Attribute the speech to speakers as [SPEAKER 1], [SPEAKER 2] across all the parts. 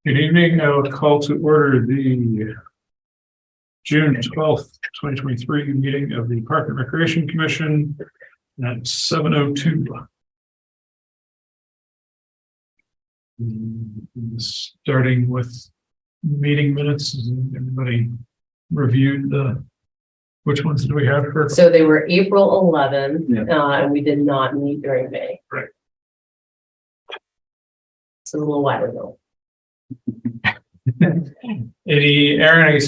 [SPEAKER 1] Good evening. I will call to order the June 12th, 2023 meeting of the Park and Recreation Commission at 7:02. Starting with meeting minutes, has everybody reviewed which ones did we have for?
[SPEAKER 2] So they were April 11th, and we did not meet during May.
[SPEAKER 1] Right.
[SPEAKER 2] It's a little while ago.
[SPEAKER 1] Aaron,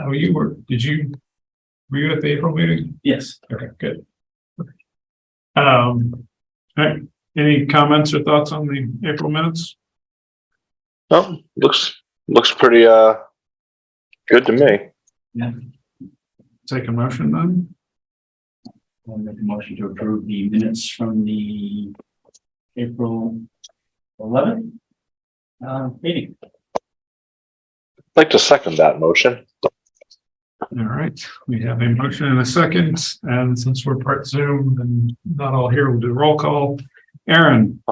[SPEAKER 1] were you at the April meeting?
[SPEAKER 3] Yes.
[SPEAKER 1] Okay, good. All right. Any comments or thoughts on the April minutes?
[SPEAKER 4] Oh, looks pretty good to me.
[SPEAKER 3] Yeah.
[SPEAKER 1] Take a motion then.
[SPEAKER 3] I'll make a motion to approve the minutes from the April 11th meeting.
[SPEAKER 4] I'd like to second that motion.
[SPEAKER 1] All right, we have a motion and a second, and since we're part Zoom and not all here, we'll do a roll call. Aaron.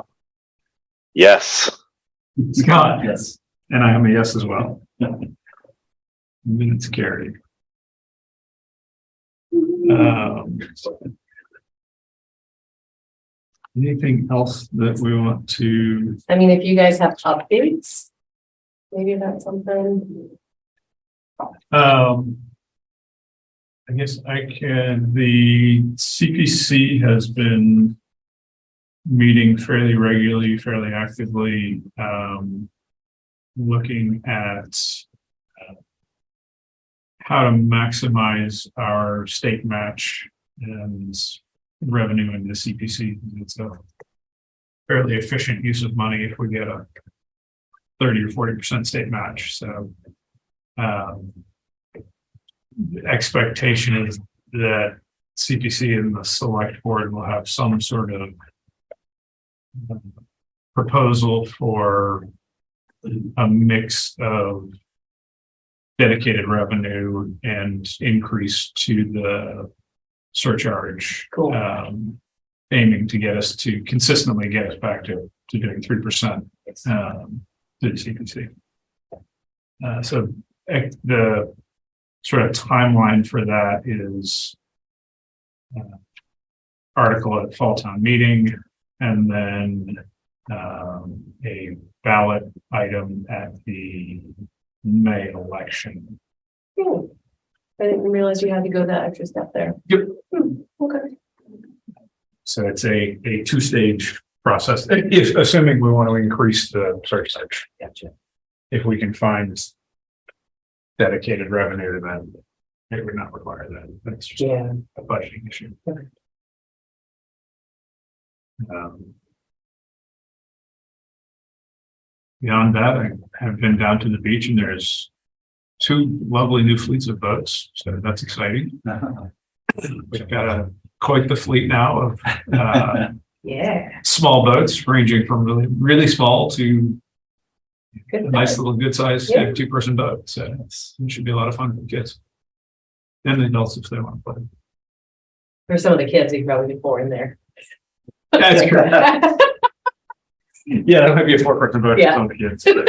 [SPEAKER 4] Yes.
[SPEAKER 1] Scott.
[SPEAKER 3] Yes.
[SPEAKER 1] And I am a yes as well. Minutes carried. Anything else that we want to?
[SPEAKER 2] I mean, if you guys have updates, maybe that's something.
[SPEAKER 1] I guess I can. The CPC has been meeting fairly regularly, fairly actively, looking at how to maximize our state match and revenue in the CPC. It's a fairly efficient use of money if we get a 30 or 40% state match. So the expectation is that CPC and the select board will have some sort of proposal for a mix of dedicated revenue and increase to the surcharge.
[SPEAKER 2] Cool.
[SPEAKER 1] Aiming to get us to consistently get us back to doing 3% to the CPC. So the sort of timeline for that is article at fall town meeting, and then a ballot item at the May election.
[SPEAKER 2] I didn't realize you had to go that extra step there.
[SPEAKER 1] Yep.
[SPEAKER 2] Okay.
[SPEAKER 1] So it's a two-stage process, if assuming we want to increase the surcharge.
[SPEAKER 2] Gotcha.
[SPEAKER 1] If we can find dedicated revenue, then it would not require that. That's just a budgeting issue.
[SPEAKER 2] Okay.
[SPEAKER 1] Beyond that, I have been down to the beach, and there's 2 lovely new fleets of boats, so that's exciting. We've got quite the fleet now of small boats, ranging from really small to a nice little good size 2-person boat. So it should be a lot of fun for the kids and the adults if they want to play.
[SPEAKER 2] For some of the kids, you could probably be 4 in there.
[SPEAKER 1] That's correct. Yeah, that might be a 4-person boat for some of the kids. But,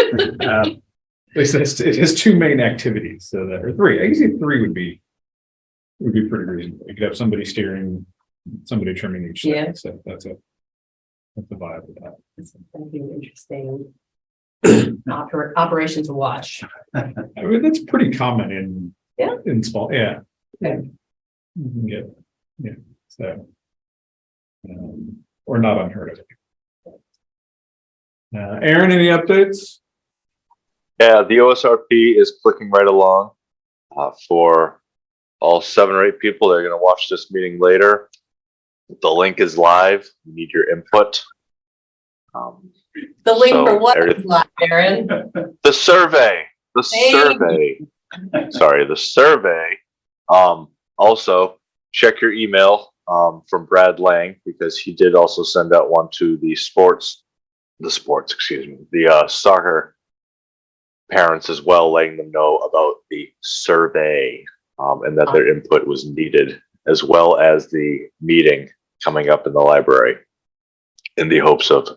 [SPEAKER 1] at least it has 2 main activities, so that, or 3. I guess 3 would be pretty reasonable. You could have somebody steering, somebody trimming each side. So that's a vibe of that.
[SPEAKER 2] That's going to be interesting. Operation to watch.
[SPEAKER 1] I mean, that's pretty common in small. Yeah.
[SPEAKER 2] Okay.
[SPEAKER 1] Yeah. So, or not unheard of. Aaron, any updates?
[SPEAKER 4] Yeah, the OSRP is clicking right along. For all 7 or 8 people that are going to watch this meeting later, the link is live. We need your input.
[SPEAKER 2] The link for what is live, Aaron?
[SPEAKER 4] The survey. The survey. Also, check your email from Brad Lang, because he did also send out one to the soccer parents as well, letting them know about the survey and that their input was needed, as well as the meeting coming up in the library, in the hopes of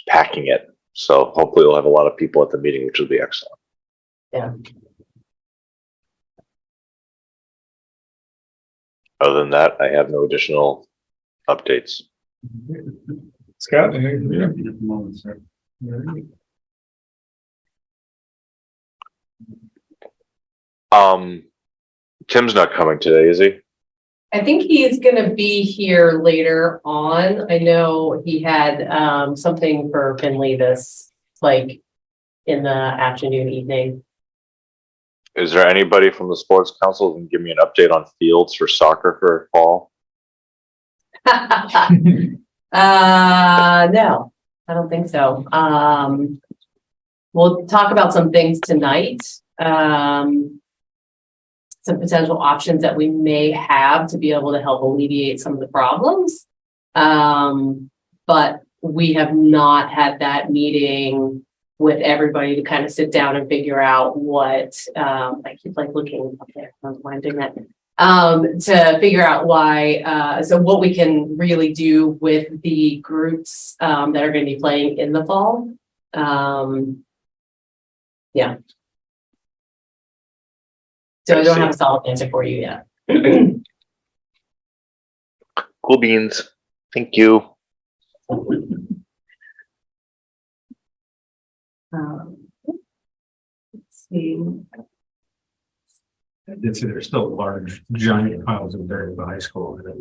[SPEAKER 4] packing it. So hopefully we'll have a lot of people at the meeting, which will be excellent.
[SPEAKER 2] Yeah.
[SPEAKER 4] Other than that, I have no additional updates.
[SPEAKER 1] Scott?
[SPEAKER 3] At the moment, sir.
[SPEAKER 4] Tim's not coming today, is he?
[SPEAKER 2] I think he's gonna be here later on. I know he had something for Finley this, like, in the afternoon, evening.
[SPEAKER 4] Is there anybody from the sports council who can give me an update on fields for soccer for fall?
[SPEAKER 2] No, I don't think so. We'll talk about some things tonight. Some potential options that we may have to be able to help alleviate some of the problems. But we have not had that meeting with everybody to kind of sit down and figure out what, I keep like looking up there, I don't know why I'm doing that. To figure out why, so what we can really do with the groups, that are going to be playing in the fall. Yeah. So I don't have a solid answer for you yet.
[SPEAKER 4] Cool beans. Thank you.
[SPEAKER 2] Let's see.
[SPEAKER 1] I did see there's still large, giant piles of dirt at the high school. I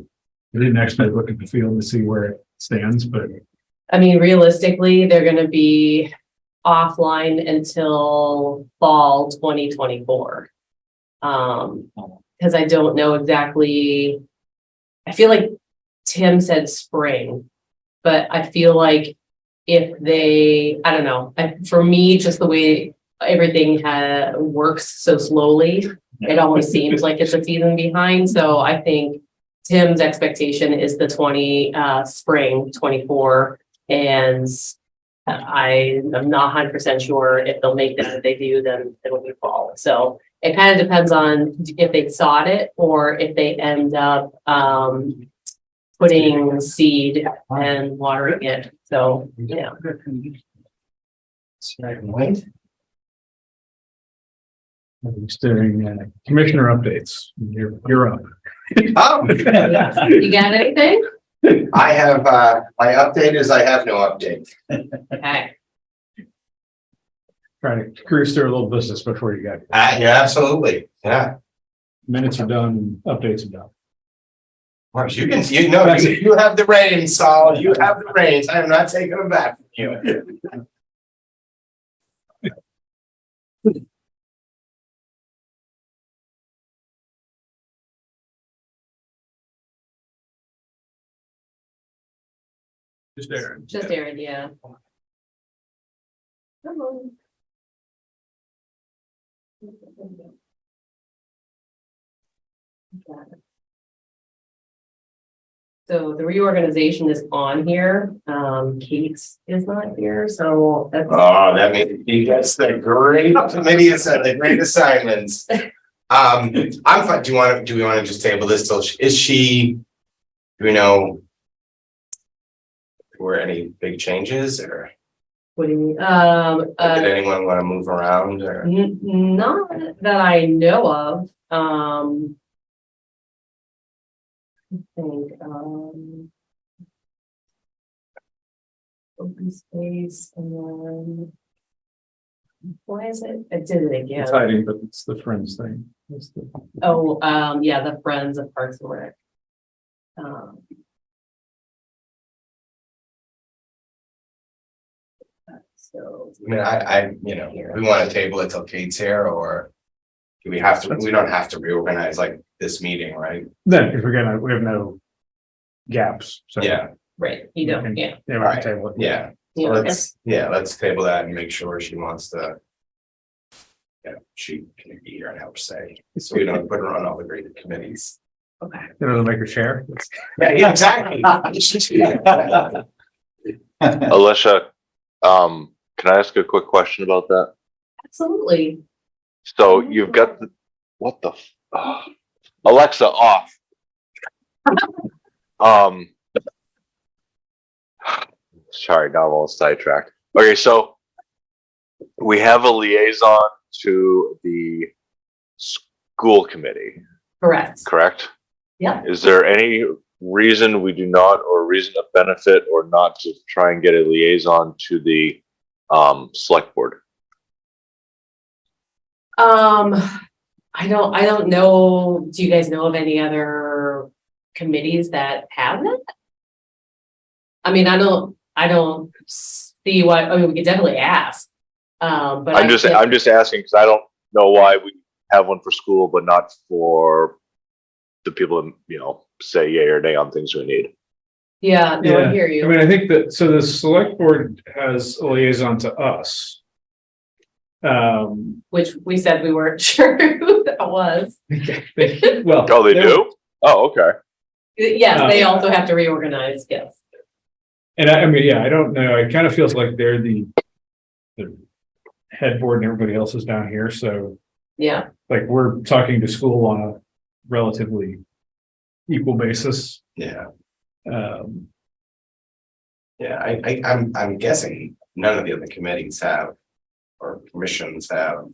[SPEAKER 1] didn't actually look at the field to see where it stands, but
[SPEAKER 2] I mean, realistically, they're gonna be offline until fall 2024. Because I don't know exactly. I feel like Tim said spring, but I feel like if they, I don't know, for me, just the way everything works so slowly, it almost seems like it's a season behind. So I think Tim's expectation is the spring 24, and I'm not 100% sure if they'll make that. If they do, then it'll be fall. So it kind of depends on if they sod it or if they end up putting seed and watering it. So yeah.
[SPEAKER 1] just doing commissioner updates. You're up.
[SPEAKER 5] Oh,
[SPEAKER 2] You got anything?
[SPEAKER 5] I have, my update is I have no update.
[SPEAKER 2] Okay.
[SPEAKER 1] Trying to cruise through a little business before you got.
[SPEAKER 5] Yeah, absolutely. Yeah.
[SPEAKER 1] Minutes are done, updates are done.
[SPEAKER 5] Of course, you have the reins, Saul. You have the reins. I am not taking them back from you.
[SPEAKER 1] Just Aaron.
[SPEAKER 2] Just Aaron, yeah. Come on. So the reorganization is on here. Kate is not here, so that's.
[SPEAKER 5] Oh, that means he gets the great committee, the great assignments. I'm fine. Do we want to just table this till, is she, do we know? Were any big changes or
[SPEAKER 2] What do you mean?
[SPEAKER 5] did anyone want to move around or?
[SPEAKER 2] Not that I know of. I think, open space and then. Why is it? I did it again.
[SPEAKER 1] It's hiding, but it's the Friends thing. It's the-
[SPEAKER 2] Oh, yeah, the Friends of Parks and Rec. So.
[SPEAKER 5] I mean, we want to table it till Kate's here or do we have to, we don't have to reorganize like this meeting, right?
[SPEAKER 1] Then, because we have no gaps, so.
[SPEAKER 5] Yeah,
[SPEAKER 2] Right, you don't, yeah.
[SPEAKER 1] Yeah, we can table it.
[SPEAKER 5] yeah. So let's table that and make sure she wants to. Yeah, she can be here and help say, so we don't put her on all the great committees.
[SPEAKER 2] Okay.
[SPEAKER 1] It'll make her share.
[SPEAKER 5] Yeah, exactly.
[SPEAKER 4] Alicia, can I ask a quick question about that?
[SPEAKER 2] Absolutely.
[SPEAKER 4] So you've got what the Alexa off. Sorry, now I'm all sidetracked. Okay, so we have a liaison to the school committee,
[SPEAKER 2] Correct.
[SPEAKER 4] correct?
[SPEAKER 2] Yeah.
[SPEAKER 4] Is there any reason we do not, or reason of benefit or not to try and get a liaison to the select board?
[SPEAKER 2] I don't know. Do you guys know of any other committees that have it? I mean, I don't see why, I mean, we could definitely ask. But
[SPEAKER 4] I'm just asking because I don't know why we have one for school, but not for the people that, you know, say yay or nay on things we need.
[SPEAKER 2] Yeah, no, I hear
[SPEAKER 1] I
[SPEAKER 2] you.
[SPEAKER 1] mean, I think that, so the select board has a liaison to us.
[SPEAKER 2] Which we said we weren't sure who that was.
[SPEAKER 1] Well.
[SPEAKER 4] Oh, they do? Oh, okay.
[SPEAKER 2] Yes, they also have to reorganize, yes.
[SPEAKER 1] And I mean, yeah, I don't know. It kind of feels like they're the head board and everybody else is down here. So
[SPEAKER 2] Yeah,
[SPEAKER 1] like we're talking to school on a relatively equal basis.
[SPEAKER 5] Yeah,
[SPEAKER 1] Um,
[SPEAKER 5] yeah, I'm guessing none of the other committees have, or commissions have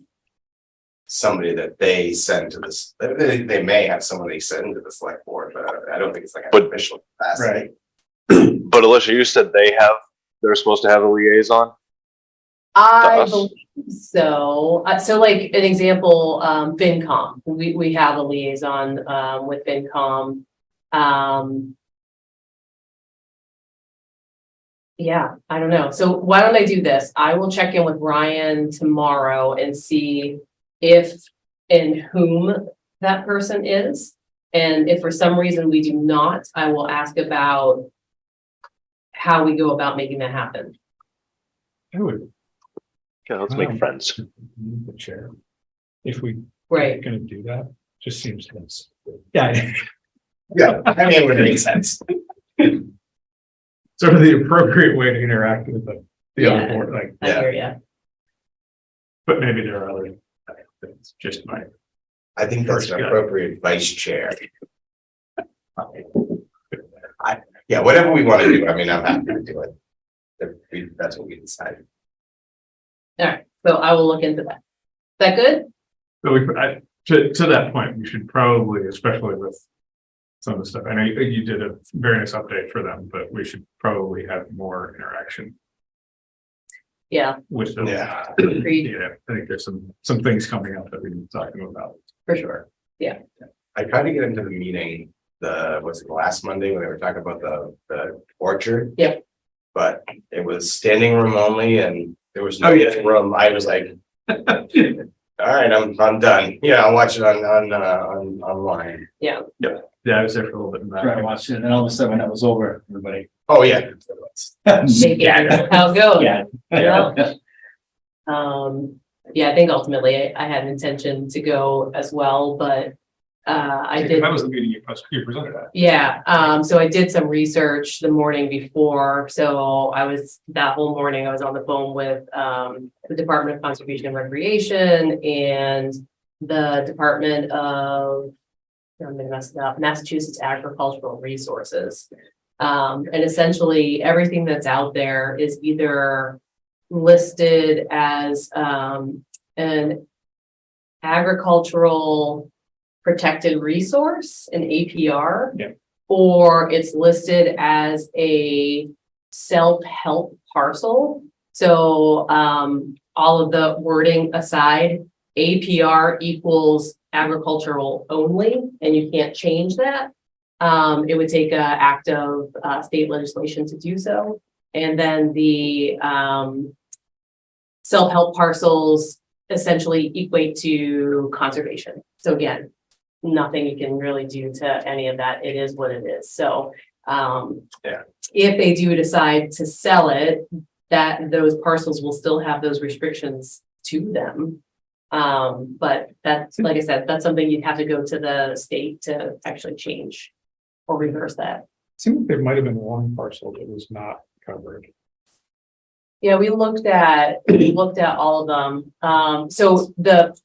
[SPEAKER 5] somebody that they send to this, they may have someone they send to the select board, but I don't think it's like an
[SPEAKER 4] But-
[SPEAKER 5] official capacity.
[SPEAKER 1] Right.
[SPEAKER 4] But Alicia, you said they're supposed to have a liaison?
[SPEAKER 2] I
[SPEAKER 4] us?
[SPEAKER 2] believe so. So like an example, FinCom, we have a liaison, with FinCom. Yeah, I don't know. So why don't I do this? I will check in with Ryan tomorrow and see if and whom that person is. And if for some reason we do not, I will ask about how we go about making that happen.
[SPEAKER 1] I would
[SPEAKER 4] Yeah, let's make friends.
[SPEAKER 1] the chair. If we
[SPEAKER 2] Right.
[SPEAKER 1] gonna do that, just seems less. Yeah.
[SPEAKER 5] Yeah, I mean, it would make sense.
[SPEAKER 1] Sort of the appropriate way to interact with the
[SPEAKER 2] Yeah.
[SPEAKER 1] other board, like,
[SPEAKER 2] I hear ya.
[SPEAKER 1] but maybe there are other. It's just my.
[SPEAKER 5] I think that's an appropriate vice chair. Yeah, whatever we want to do, I mean, I'm happy to do it. That's what we decided.
[SPEAKER 2] All right, so I will look into that. Is that good?
[SPEAKER 1] So to that point, we should probably, especially with some of the stuff, I know you did a very nice update for them, but we should probably have more interaction
[SPEAKER 2] Yeah,
[SPEAKER 1] with them.
[SPEAKER 5] Yeah.
[SPEAKER 2] agreed,
[SPEAKER 1] Yeah, I think there's some things coming up that we need to talk about.
[SPEAKER 2] for sure.
[SPEAKER 5] I tried to get into the meeting, was it last Monday when they were talking about the orchard?
[SPEAKER 2] Yep.
[SPEAKER 5] But it was standing room only and there was no
[SPEAKER 1] Oh, yeah.
[SPEAKER 5] room. I was like, all right, I'm done. Yeah, I'll watch it on online.
[SPEAKER 1] Yeah, I was there for a little bit. in that.
[SPEAKER 3] Try to watch it, and all of a sudden that was over, everybody.
[SPEAKER 5] Oh, yeah.
[SPEAKER 2] Make it how it goes.
[SPEAKER 3] Yeah.
[SPEAKER 2] Yeah. Yeah, I think ultimately I had an intention to go as well, but I did.
[SPEAKER 1] That was the meeting you presented at.
[SPEAKER 2] Yeah, so I did some research the morning before, so that whole morning I was on the phone with the Department of Conservation and Recreation and the Department of, I'm gonna mess it up, Massachusetts Agricultural Resources. And essentially everything that's out there is either listed as an agricultural protected resource, an APR.
[SPEAKER 1] Yeah.
[SPEAKER 2] Or it's listed as a self-help parcel. So all of the wording aside, APR equals agricultural only, and you can't change that. It would take an act of state legislation to do so. And then the self-help parcels essentially equate to conservation. So again, nothing you can really do to any of that. It is what it is. So if they do decide to sell it, that those parcels will still have those restrictions to them. But that's, like I said, that's something you'd have to go to the state to actually change or reverse that.
[SPEAKER 1] Seemed like there might have been one parcel that was not covered.
[SPEAKER 2] Yeah, we looked at all of them. So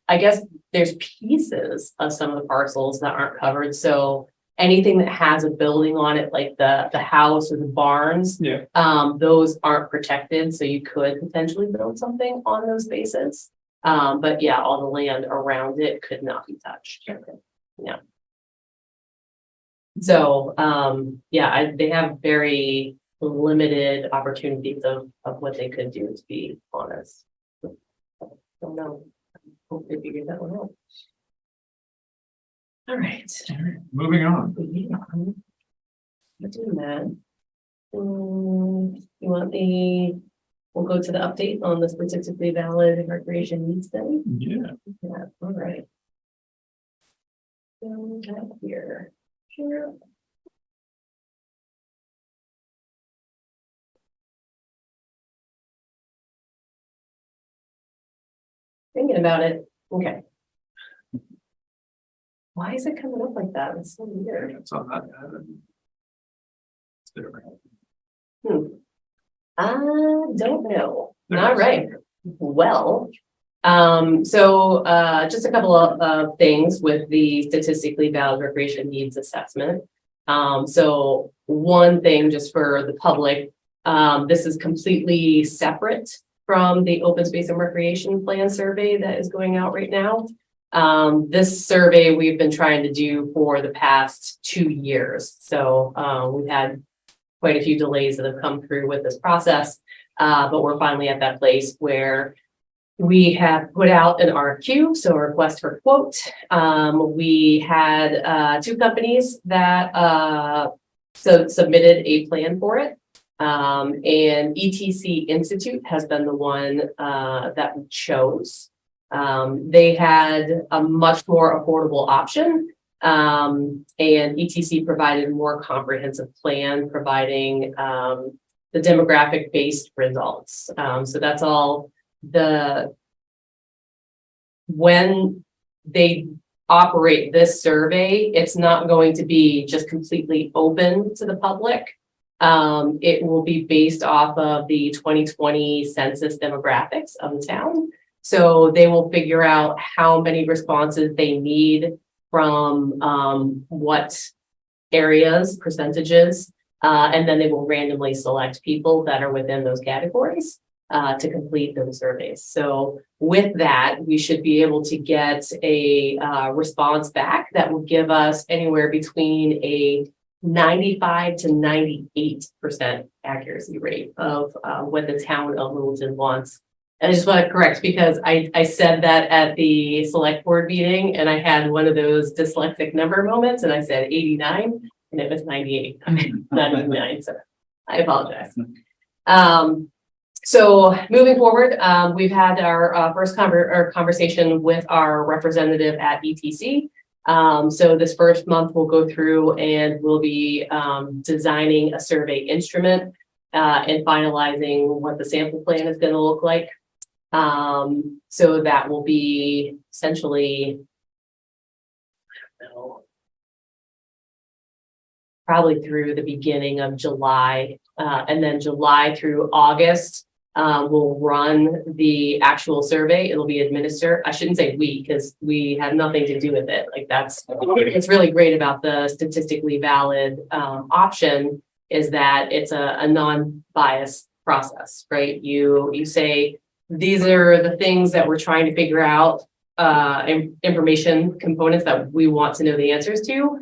[SPEAKER 2] I guess there's pieces of some of the parcels that aren't covered. So anything that has a building on it, like the house or the barns,
[SPEAKER 1] Yeah.
[SPEAKER 2] those aren't protected, so you could potentially build something on those spaces. But yeah, all the land around it could not be touched. Yeah. So, yeah, they have very limited opportunities of what they could do, to be honest. Don't know. Hope they figured that one out. All right.
[SPEAKER 1] Moving on.
[SPEAKER 2] Doing that. You want we'll go to the update on the statistically valid recreation needs study.
[SPEAKER 1] Yeah.
[SPEAKER 2] Yeah, all right. So here. Sure. Thinking about it. Okay. Why is it coming up like that? It's so weird.
[SPEAKER 1] It's on that.
[SPEAKER 2] I don't know. All right. Well, so just a couple of things with the statistically valid recreation needs assessment. So one thing just for the public, this is completely separate from the open space and recreation plan survey that is going out right now. This survey we've been trying to do for the past 2 years. So we've had quite a few delays that have come through with this process, but we're finally at that place where we have put out an RFQ, so a request for quote. We had 2 companies that submitted a plan for it. And ETC Institute has been the one that we chose. They had a much more affordable option, and ETC provided a more comprehensive plan, providing the demographic based results. So that's all. When they operate this survey, it's not going to be just completely open to the public. It will be based off of the 2020 census demographics of the town. So they will figure out how many responses they need from what areas, percentages, and then they will randomly select people that are within those categories to complete those surveys. So with that, we should be able to get a response back that will give us anywhere between a 95 to 98% accuracy rate of what the town of Littleton wants. And I just want to correct, because I said that at the select board meeting and I had one of those dyslexic number moments and I said 89 and it was 98, not 89, so I apologize. So moving forward, we've had our first conversation with our representative at ETC. So this first month we'll go through and we'll be designing a survey instrument and finalizing what the sample plan is going to look like. So that will be essentially, I don't know, probably through the beginning of July, and then July through August, we'll run the actual survey. It'll be administered. I shouldn't say we, because we have nothing to do with it. Like it's really great about the statistically valid option is that it's a non-biased process, right? You say, these are the things that we're trying to figure out, information components that we want to know the answers to.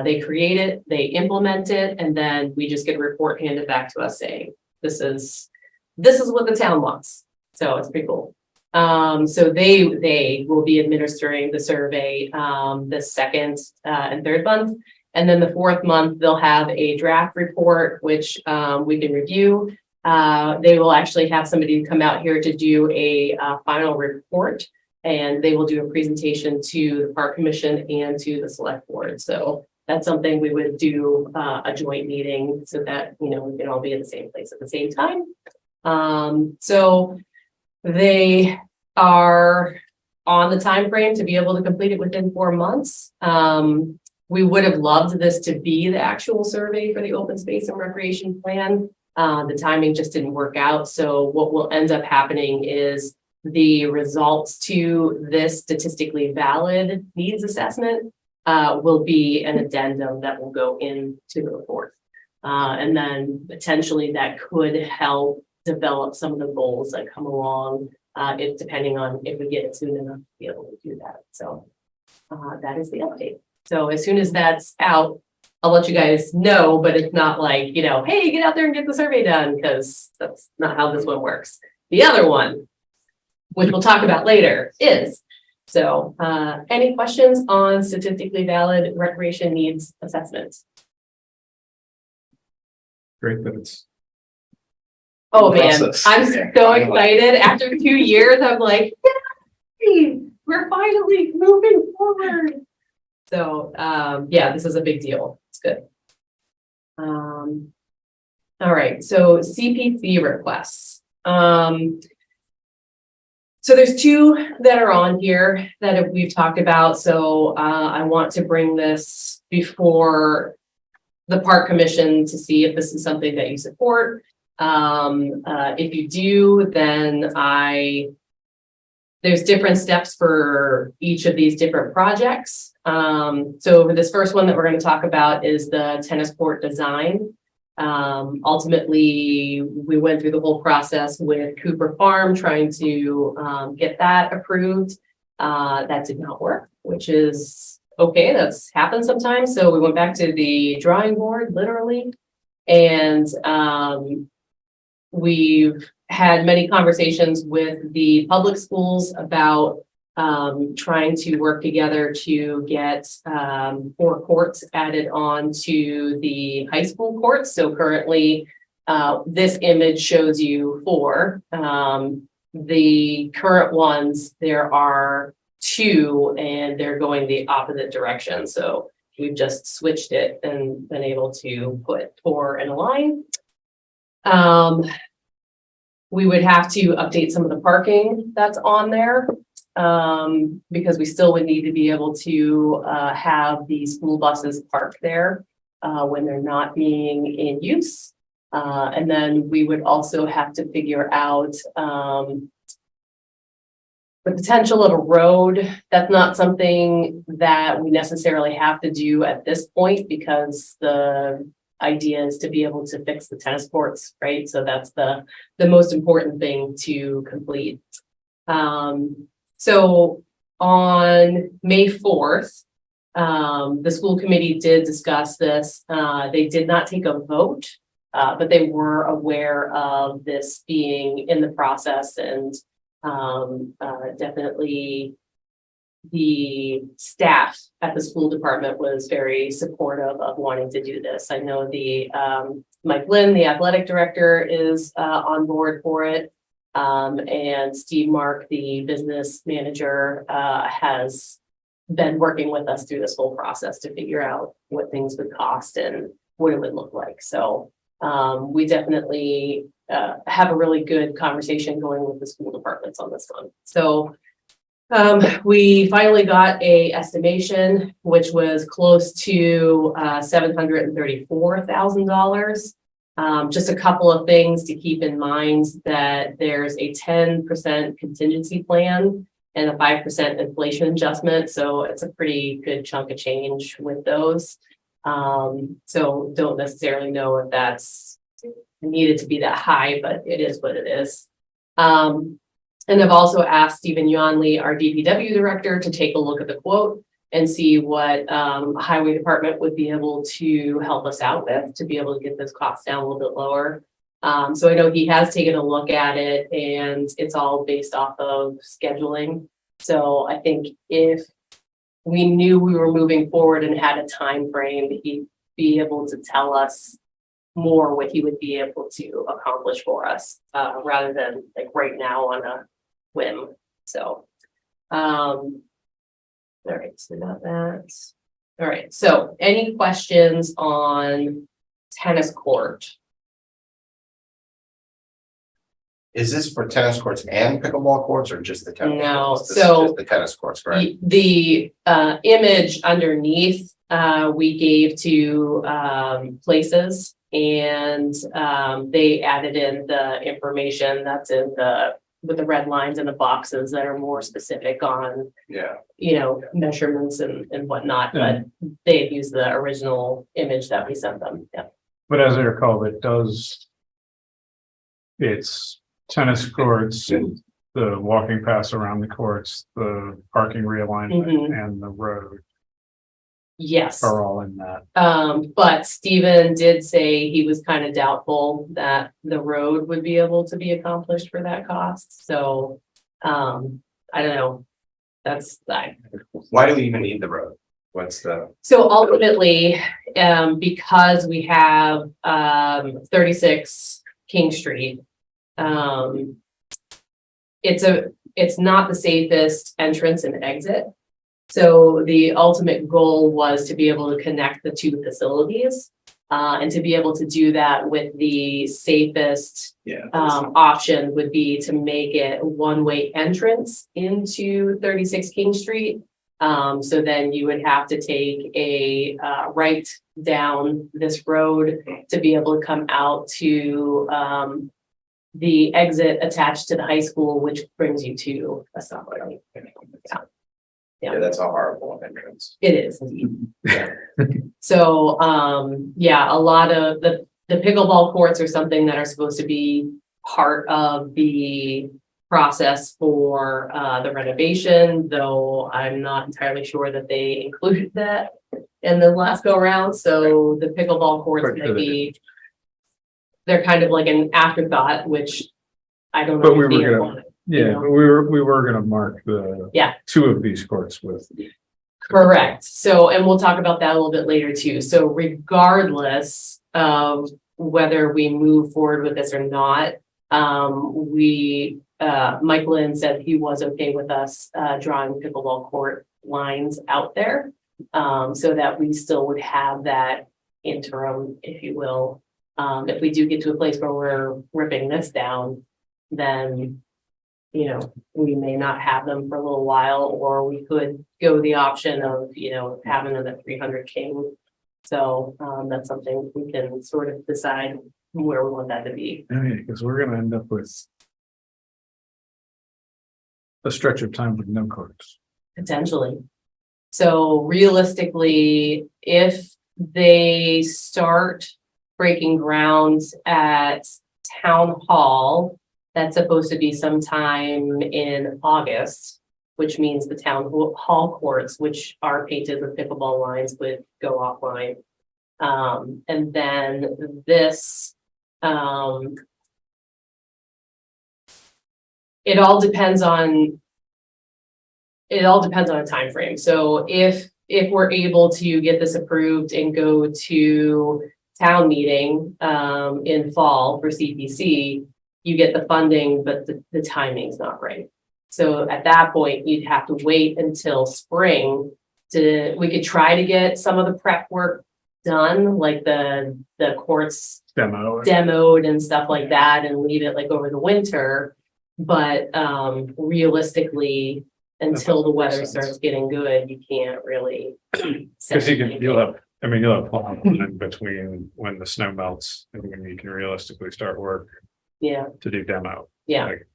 [SPEAKER 2] They create it, they implement it, and then we just get a report handed back to us saying, this is what the town wants. So it's pretty cool. So they will be administering the survey the second and third month. And then the fourth month, they'll have a draft report, which we can review. They will actually have somebody come out here to do a final report, and they will do a presentation to the Park Commission and to the Select Board. So that's something we would do a joint meeting so that, we can all be in the same place at the same time. So they are on the time frame to be able to complete it within 4 months. We would have loved this to be the actual survey for the open space and recreation plan. The timing just didn't work out. So what will end up happening is the results to this statistically valid needs assessment will be an addendum that will go into the report. And then potentially that could help develop some of the goals that come along, if depending on if we get it soon enough to be able to do that. So that is the update. So as soon as that's out, I'll let you guys know, but it's not like, you know, hey, get out there and get the survey done, because that's not how this one works. The other one, which we'll talk about later, is, so any questions on statistically valid recreation needs assessment?
[SPEAKER 1] Great that it's.
[SPEAKER 2] Oh man,
[SPEAKER 1] Process.
[SPEAKER 2] I'm
[SPEAKER 5] Yeah,
[SPEAKER 2] so
[SPEAKER 5] finally.
[SPEAKER 2] excited. After 2 years, I'm like, yay, we're finally moving forward. So yeah, this is a big deal. It's good. All right, so CPC requests. So there's two that are on here that we've talked about. So I want to bring this before the Park Commission to see if this is something that you support. If you do, then there's different steps for each of these different projects. So this first one that we're going to talk about is the tennis court design. Ultimately, we went through the whole process with Cooper Farm trying to get that approved. That did not work, which is okay. That's happened sometimes. So we went back to the drawing board, literally, and we've had many conversations with the public schools about trying to work together to get 4 courts added on to the high school courts. So currently, this image shows you 4. The current ones, there are 2, and they're going the opposite direction. So we've just switched it and been able to put 4 in a line. We would have to update some of the parking that's on there, because we still would need to be able to have the school buses parked there when they're not being in use. And then we would also have to figure out the potential of a road. That's not something that we necessarily have to do at this point, because the idea is to be able to fix the tennis courts, right? So that's the most important thing to complete. So on May 4th, the school committee did discuss this. They did not take a vote, but they were aware of this being in the process, and definitely the staff at the school department was very supportive of wanting to do this. I know the Mike Lynn, the athletic director, is on board for it. And Steve Mark, the business manager, has been working with us through this whole process to figure out what things would cost and what it would look like. So we definitely have a really good conversation going with the school departments on this one. So we finally got a estimation, which was close to $734,000. Just a couple of things to keep in mind, that there's a 10% contingency plan and a 5% inflation adjustment. So it's a pretty good chunk of change with those. So don't necessarily know if that's needed to be that high, but it is what it is. And I've also asked Stephen Yonley, our DPW director, to take a look at the quote and see what highway department would be able to help us out with to be able to get those costs down a little bit lower. So I know he has taken a look at it, and it's all based off of scheduling. So I think if we knew we were moving forward and had a time frame, he'd be able to tell us more what he would be able to accomplish for us, rather than like right now on a whim. So, all right, so got that. All right, so any questions on tennis court?
[SPEAKER 5] Is this for tennis courts and pickleball courts, or just the tennis?
[SPEAKER 2] No,
[SPEAKER 5] courts? This is
[SPEAKER 2] so
[SPEAKER 5] just the tennis courts, correct?
[SPEAKER 2] The image underneath we gave to Places, and they added in the information that's in the with the red lines and the boxes that are more specific on,
[SPEAKER 5] Yeah,
[SPEAKER 2] measurements and whatnot,
[SPEAKER 1] Yeah.
[SPEAKER 2] but they had used the original image that we sent them, yeah.
[SPEAKER 1] But as I recall, it's tennis courts, the walking paths around the courts, the parking realignment
[SPEAKER 2] Mhm.
[SPEAKER 1] and the road
[SPEAKER 2] Yes.
[SPEAKER 1] are all in that.
[SPEAKER 2] But Stephen did say he was kind of doubtful that the road would be able to be accomplished for that cost, so, I don't know. That's,
[SPEAKER 5] why do we even need the road? What's the,
[SPEAKER 2] so ultimately, because we have, 36 King Street. It's not the safest entrance and exit. So the ultimate goal was to be able to connect the two facilities. And to be able to do that with the safest
[SPEAKER 5] yeah,
[SPEAKER 2] option would be to make it a one-way entrance into 36 King Street. So then you would have to take a right down this road to be able to come out to the exit attached to the high school, which brings you to a stoplight.
[SPEAKER 5] yeah, that's a horrible entrance.
[SPEAKER 2] It is indeed. So, yeah, a lot of the pickleball courts are something that are supposed to be part of the process for the renovation, though I'm not entirely sure that they included that in the last go around. So the pickleball courts
[SPEAKER 1] Quite sure
[SPEAKER 2] might
[SPEAKER 1] they
[SPEAKER 2] be, they're kind of like an afterthought, which I don't
[SPEAKER 1] But we were
[SPEAKER 2] understand
[SPEAKER 1] gonna-
[SPEAKER 2] why.
[SPEAKER 1] Yeah,
[SPEAKER 2] know?
[SPEAKER 1] but we were gonna mark the.
[SPEAKER 2] Yeah.
[SPEAKER 1] 2 of these courts with.
[SPEAKER 2] Correct. So, and we'll talk about that a little bit later too. So regardless of whether we move forward with this or not, Mike Lynn said he was okay with us, drawing pickleball court lines out there. So that we still would have that interim, if you will. If we do get to a place where we're ripping this down, then we may not have them for a little while, or we could go the option of, having them at 300 King. So, that's something we can sort of decide where we want that to be.
[SPEAKER 1] Because we're gonna end up with. A stretch of time with no courts.
[SPEAKER 2] Potentially. So realistically, if they start breaking ground at Town Hall, that's supposed to be sometime in August, which means the Town Hall courts, which are painted with pickleball lines, would go offline. And then this, it all depends on a time frame. So if we're able to get this approved and go to town meeting in fall for CPC, you get the funding, but the timing's not right. So at that point, you'd have to wait until spring we could try to get some of the prep work done, like the courts demoed and stuff like that, and leave it like over the winter. But realistically, until the weather starts getting good, you can't really.
[SPEAKER 1] Because you'll have plowing in between when the snow melts and when you can realistically start work.
[SPEAKER 2] Yeah,
[SPEAKER 1] To do demo.
[SPEAKER 2] yeah,
[SPEAKER 1] Like,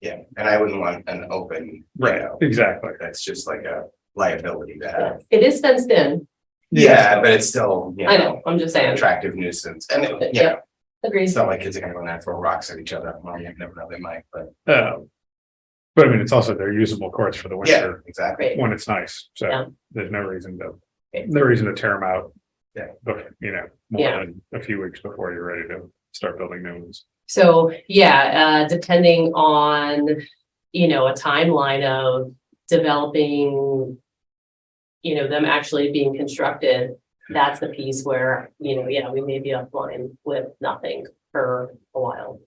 [SPEAKER 5] Yeah, and I wouldn't want an open,
[SPEAKER 1] exactly.
[SPEAKER 5] that's just like a liability to have.
[SPEAKER 2] it is fenced in.
[SPEAKER 5] Yeah, but it's still,
[SPEAKER 2] I know, I'm just
[SPEAKER 5] an
[SPEAKER 2] saying.
[SPEAKER 5] attractive nuisance, and
[SPEAKER 2] Yeah. Agreed.
[SPEAKER 5] it's not like kids are gonna go in there and throw rocks at each other, well, you never know, they might, but.
[SPEAKER 1] But I mean, it's also they're usable courts for the
[SPEAKER 5] Yeah,
[SPEAKER 1] winter
[SPEAKER 5] exactly.
[SPEAKER 2] Great.
[SPEAKER 1] when it's nice, so
[SPEAKER 2] Yeah.
[SPEAKER 1] there's no reason to
[SPEAKER 2] Okay.
[SPEAKER 1] tear them out.
[SPEAKER 5] Yeah.
[SPEAKER 1] But more
[SPEAKER 2] Yeah.
[SPEAKER 1] than a few weeks before you're ready to start building new ones.
[SPEAKER 2] So, yeah, depending on, a timeline of developing, them actually being constructed, that's the piece where, we may be offline with nothing for a while.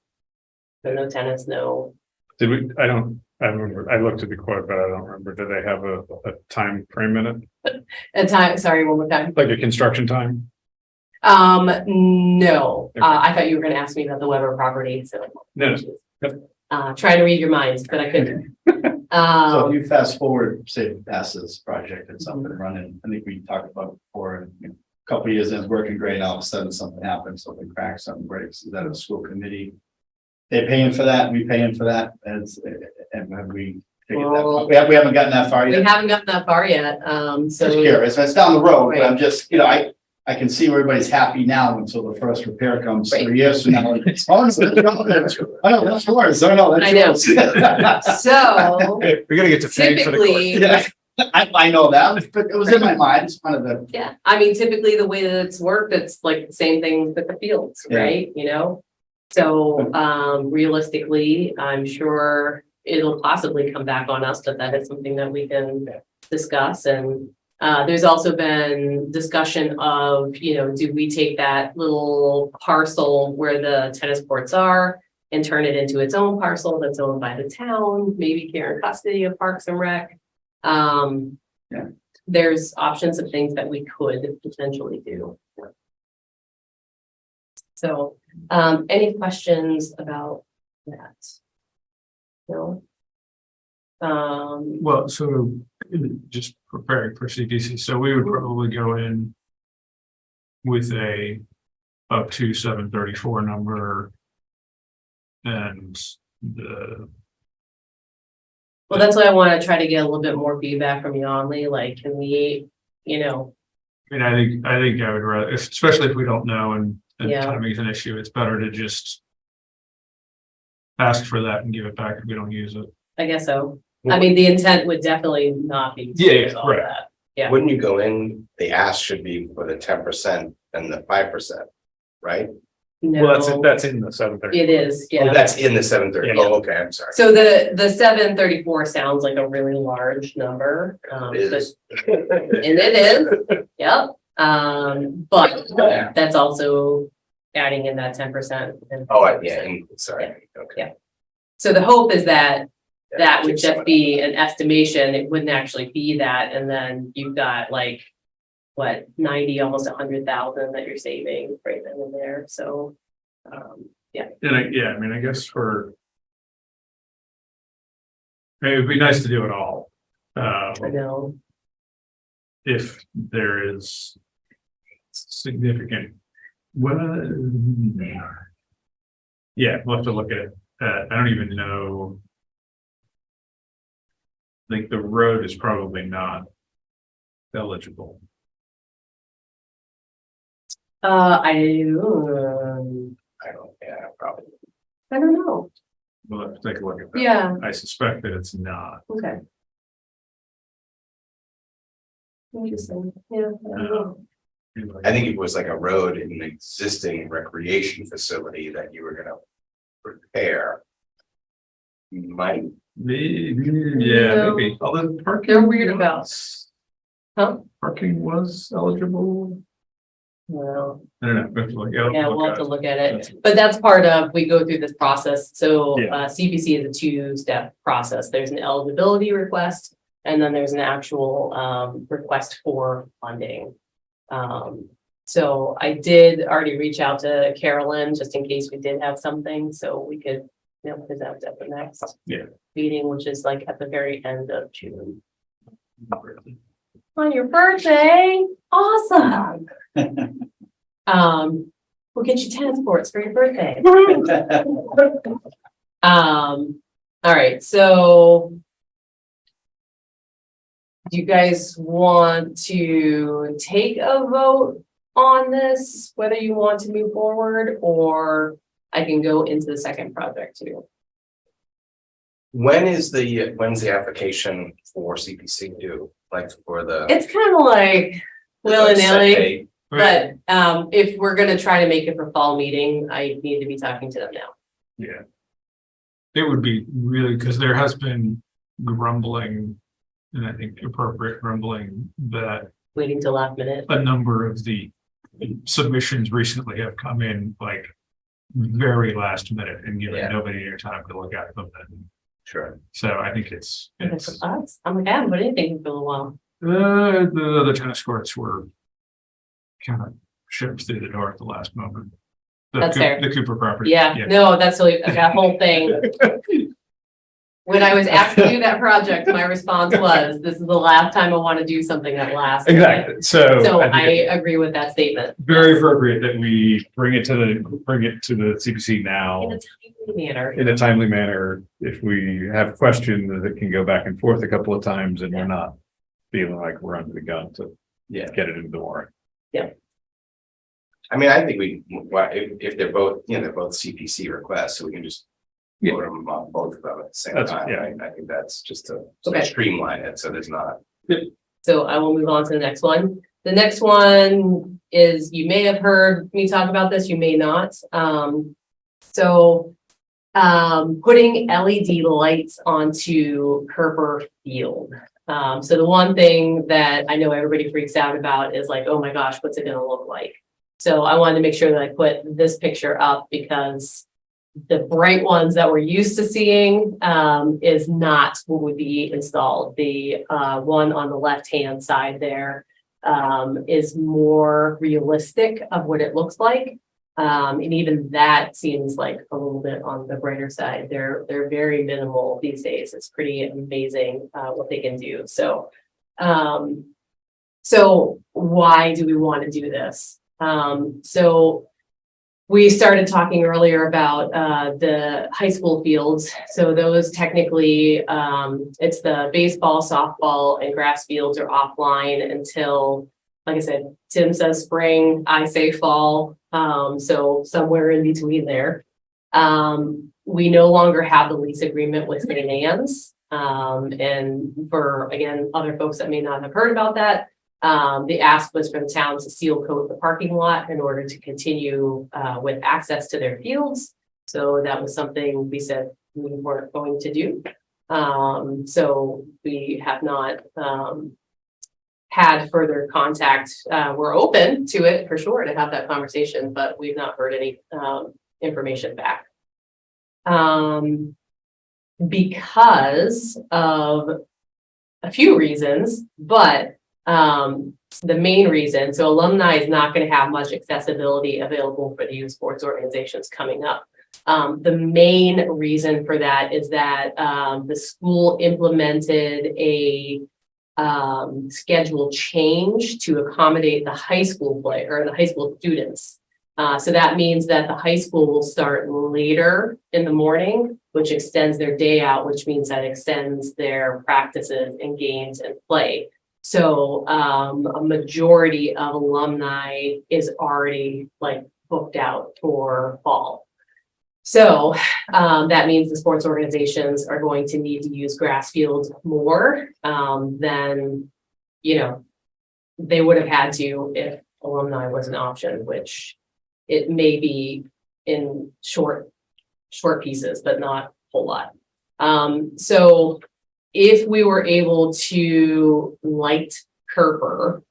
[SPEAKER 2] So no tennis, no.
[SPEAKER 1] Did we, I remember, I looked at the quote, but I don't remember, do they have a time frame in it?
[SPEAKER 2] Sorry, one more time.
[SPEAKER 1] Like a construction time?
[SPEAKER 2] No, I thought you were gonna ask me about the Weber property, so.
[SPEAKER 1] No.
[SPEAKER 2] Trying to read your minds, but I couldn't.
[SPEAKER 6] So if you fast forward, say, past this project, it's up and running, I think we talked about it before, and a couple of years in, it's working great, all of a sudden something happens, something cracks, something breaks, is that a school committee They're paying for that, we paying for that, and have we figured that,
[SPEAKER 2] Well,
[SPEAKER 6] we haven't gotten that far
[SPEAKER 2] We
[SPEAKER 6] yet.
[SPEAKER 2] haven't gotten that far yet,
[SPEAKER 6] Just
[SPEAKER 2] so,
[SPEAKER 6] curious, it's down the road, but
[SPEAKER 2] Right.
[SPEAKER 6] I'm just, I can see where everybody's happy now until the first repair comes
[SPEAKER 2] Right.
[SPEAKER 6] 3 years from now. Oh, no, that's yours, oh, no,
[SPEAKER 2] I know.
[SPEAKER 6] that's yours.
[SPEAKER 2] so
[SPEAKER 1] We gotta get to paying for the course.
[SPEAKER 2] typically,
[SPEAKER 6] Yeah, I know that, but it was in my mind, it's one of the,
[SPEAKER 2] yeah, I mean, typically the way that it's worked, it's like the same thing with the fields,
[SPEAKER 6] Yeah.
[SPEAKER 2] right, So, realistically, I'm sure it'll possibly come back on us, but that is something that we can discuss. And there's also been discussion of, do we take that little parcel where the tennis courts are and turn it into its own parcel that's owned by the town, maybe care and custody of Parks and Rec?
[SPEAKER 6] Yeah.
[SPEAKER 2] There's options of things that we could potentially do. So, any questions about that? No?
[SPEAKER 7] Well, so just preparing for CPC, so we would probably go in with a up to 734 number. And
[SPEAKER 2] Well, that's why I want to try to get a little bit more feedback from you, Only, like, can we,
[SPEAKER 7] I mean, I think I would rather, especially if we don't know and
[SPEAKER 2] Yeah.
[SPEAKER 7] timing is an issue, it's better to just ask for that and give it back if we don't use it.
[SPEAKER 2] I guess so. I mean, the intent would definitely not be. to
[SPEAKER 7] Yeah,
[SPEAKER 2] use
[SPEAKER 7] yeah,
[SPEAKER 2] all
[SPEAKER 7] right.
[SPEAKER 2] that. Yeah.
[SPEAKER 5] Wouldn't you go in, the ask should be for the 10% and the 5%, right?
[SPEAKER 2] No,
[SPEAKER 1] That's in the 7:30.
[SPEAKER 2] it is,
[SPEAKER 5] Oh,
[SPEAKER 2] yeah.
[SPEAKER 5] that's in the 730.
[SPEAKER 1] Yeah.
[SPEAKER 5] Oh, okay, I'm sorry.
[SPEAKER 2] So the 734 sounds like a really large number.
[SPEAKER 5] It
[SPEAKER 2] But
[SPEAKER 5] is.
[SPEAKER 2] And it is, yep. But
[SPEAKER 5] Yeah.
[SPEAKER 2] that's also adding in that 10%. and
[SPEAKER 5] Oh,
[SPEAKER 2] 5%.
[SPEAKER 5] sorry, okay.
[SPEAKER 2] Yeah. So the hope is that that would
[SPEAKER 5] keeps some
[SPEAKER 2] just
[SPEAKER 5] of
[SPEAKER 2] be an estimation. It wouldn't actually be that. And then you've got like, what, 90, almost 100,000 that you're saving right then and there. So, yeah.
[SPEAKER 7] And I guess it'd be nice to do it all.
[SPEAKER 2] I know.
[SPEAKER 7] If there is significant, yeah, we'll have to look at, I don't even know. I think the road is probably not eligible.
[SPEAKER 2] I
[SPEAKER 5] probably.
[SPEAKER 2] don't know.
[SPEAKER 7] We'll have to take a look at that.
[SPEAKER 2] Yeah,
[SPEAKER 7] I suspect that it's not.
[SPEAKER 2] okay. Interesting, yeah. I don't know.
[SPEAKER 5] I think it was like a road in an existing recreation facility that you were gonna repair. Might,
[SPEAKER 7] Yeah,
[SPEAKER 2] No.
[SPEAKER 7] maybe, although parking.
[SPEAKER 2] They're weird about-
[SPEAKER 7] was-
[SPEAKER 2] Huh?
[SPEAKER 7] Parking was eligible.
[SPEAKER 2] Well,
[SPEAKER 7] I don't know. We have to look-
[SPEAKER 2] yeah, we'll have to
[SPEAKER 7] at
[SPEAKER 2] look at it, but that's part of, we go through this process, so
[SPEAKER 7] Yeah.
[SPEAKER 2] CPC is a two-step process, there's an eligibility request. And then there's an actual request for funding. So I did already reach out to Carolyn, just in case we did have something, so we could, present at the next.
[SPEAKER 7] Yeah.
[SPEAKER 2] Meeting, which is like at the very end of June. On your birthday, awesome. We'll get you tennis courts for your birthday. All right, so. Do you guys want to take a vote on this, whether you want to move forward, or I can go into the second project too?
[SPEAKER 5] when's the application for CPC due, like for the?
[SPEAKER 2] It's kind of like
[SPEAKER 5] the
[SPEAKER 2] willy-nilly,
[SPEAKER 5] set date?
[SPEAKER 2] but if we're gonna try to make it for fall meeting, I need to be talking to them now.
[SPEAKER 7] Yeah. It would be really, because there has been grumbling, and I think appropriate grumbling, that
[SPEAKER 2] Waiting till last minute.
[SPEAKER 7] a number of the submissions recently have come in like very last minute and given
[SPEAKER 5] Yeah.
[SPEAKER 7] nobody any time to look at them. And
[SPEAKER 5] Sure.
[SPEAKER 7] so I think it's
[SPEAKER 2] Okay, for us, I'm like, I haven't put anything for a little while.
[SPEAKER 7] the other tennis courts were kind of shipped through the door at the last moment. The
[SPEAKER 2] That's fair.
[SPEAKER 7] The Cooper property.
[SPEAKER 2] Yeah, no, that's really, that whole thing. When I was asked to do that project, my response was, this is the last time I want to do something that lasts.
[SPEAKER 1] Exactly, so.
[SPEAKER 2] So
[SPEAKER 1] think
[SPEAKER 2] I
[SPEAKER 1] it's
[SPEAKER 2] agree with that statement.
[SPEAKER 1] Very
[SPEAKER 2] Yes.
[SPEAKER 1] appropriate that we bring it to the CPC now.
[SPEAKER 2] In a timely manner.
[SPEAKER 1] In a timely manner. If we have questions, that can go back and forth a couple of times and we're not feeling like we're under the gun to
[SPEAKER 6] Yeah.
[SPEAKER 1] get it into the warrant.
[SPEAKER 5] I mean, I think if they're both, they're both CPC requests, so we can just
[SPEAKER 1] Yeah.
[SPEAKER 5] vote them on both of them at the same
[SPEAKER 1] That's-
[SPEAKER 5] time.
[SPEAKER 1] yeah.
[SPEAKER 5] I think that's just to
[SPEAKER 2] Okay.
[SPEAKER 5] streamline it, so there's not.
[SPEAKER 2] So I will move on to the next one. The next one is, you may have heard me talk about this, you may not. Putting LED lights onto Kerper Field. So the one thing that I know everybody freaks out about is like, oh my gosh, what's it gonna look like? So I wanted to make sure that I put this picture up because the bright ones that we're used to seeing is not what would be installed. The one on the left-hand side there is more realistic of what it looks like. And even that seems like a little bit on the brighter side. They're very minimal these days. It's pretty amazing what they can do. So why do we want to do this? So we started talking earlier about the high school fields. So those technically, it's the baseball, softball, and grass fields are offline until, like I said, Tim says spring, I say fall. So somewhere in between there. We no longer have the lease agreement with St. Anne's. And for, again, other folks that may not have heard about that, the ask was for the town to seal coat the parking lot in order to continue with access to their fields. So that was something we said we weren't going to do. So we have not had further contact. We're open to it for sure to have that conversation, but we've not heard any information back. Because of a few reasons, but the main reason, so alumni is not going to have much accessibility available for the youth sports organizations coming up. The main reason for that is that the school implemented a schedule change to accommodate the high school play or the high school students. So that means that the high school will start later in the morning, which extends their day out, which means that extends their practices and games and play. So a majority of alumni is already like booked out for fall. So that means the sports organizations are going to need to use grass fields more than, they would have had to if alumni was an option, which it may be in short pieces, but not a whole lot. So if we were able to light Kerper,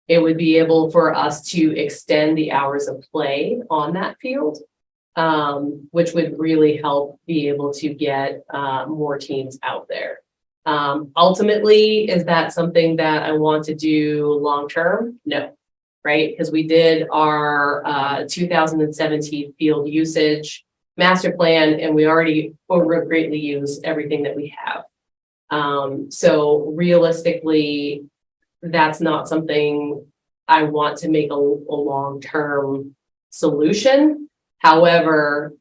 [SPEAKER 2] it would be able for us to extend the hours of play on that field, which would really help be able to get more teams out there. Ultimately, is that something that I want to do long-term? No, right? Because we did our 2017 field usage master plan, and we already greatly use everything that we have. So realistically, that's not something I want to make a long-term solution. However,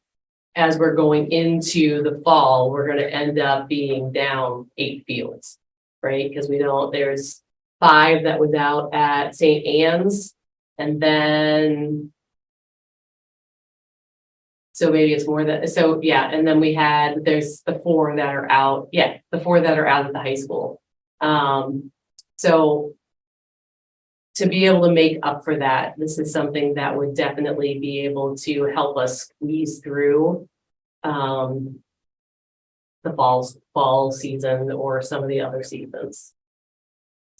[SPEAKER 2] as we're going into the fall, we're going to end up being down 8 fields, right? Because there's 5 that was out at St. Anne's, and then, so maybe it's more than, so yeah, and then there's the 4 that are out. Yeah, the 4 that are out at the high school. So to be able to make up for that, this is something that would definitely be able to help us squeeze through the fall season or some of the other seasons.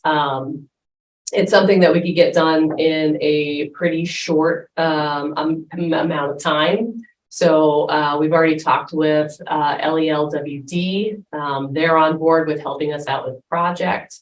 [SPEAKER 2] It's something that we could get done in a pretty short amount of time. So we've already talked with LELWD. They're on board with helping us out with the project.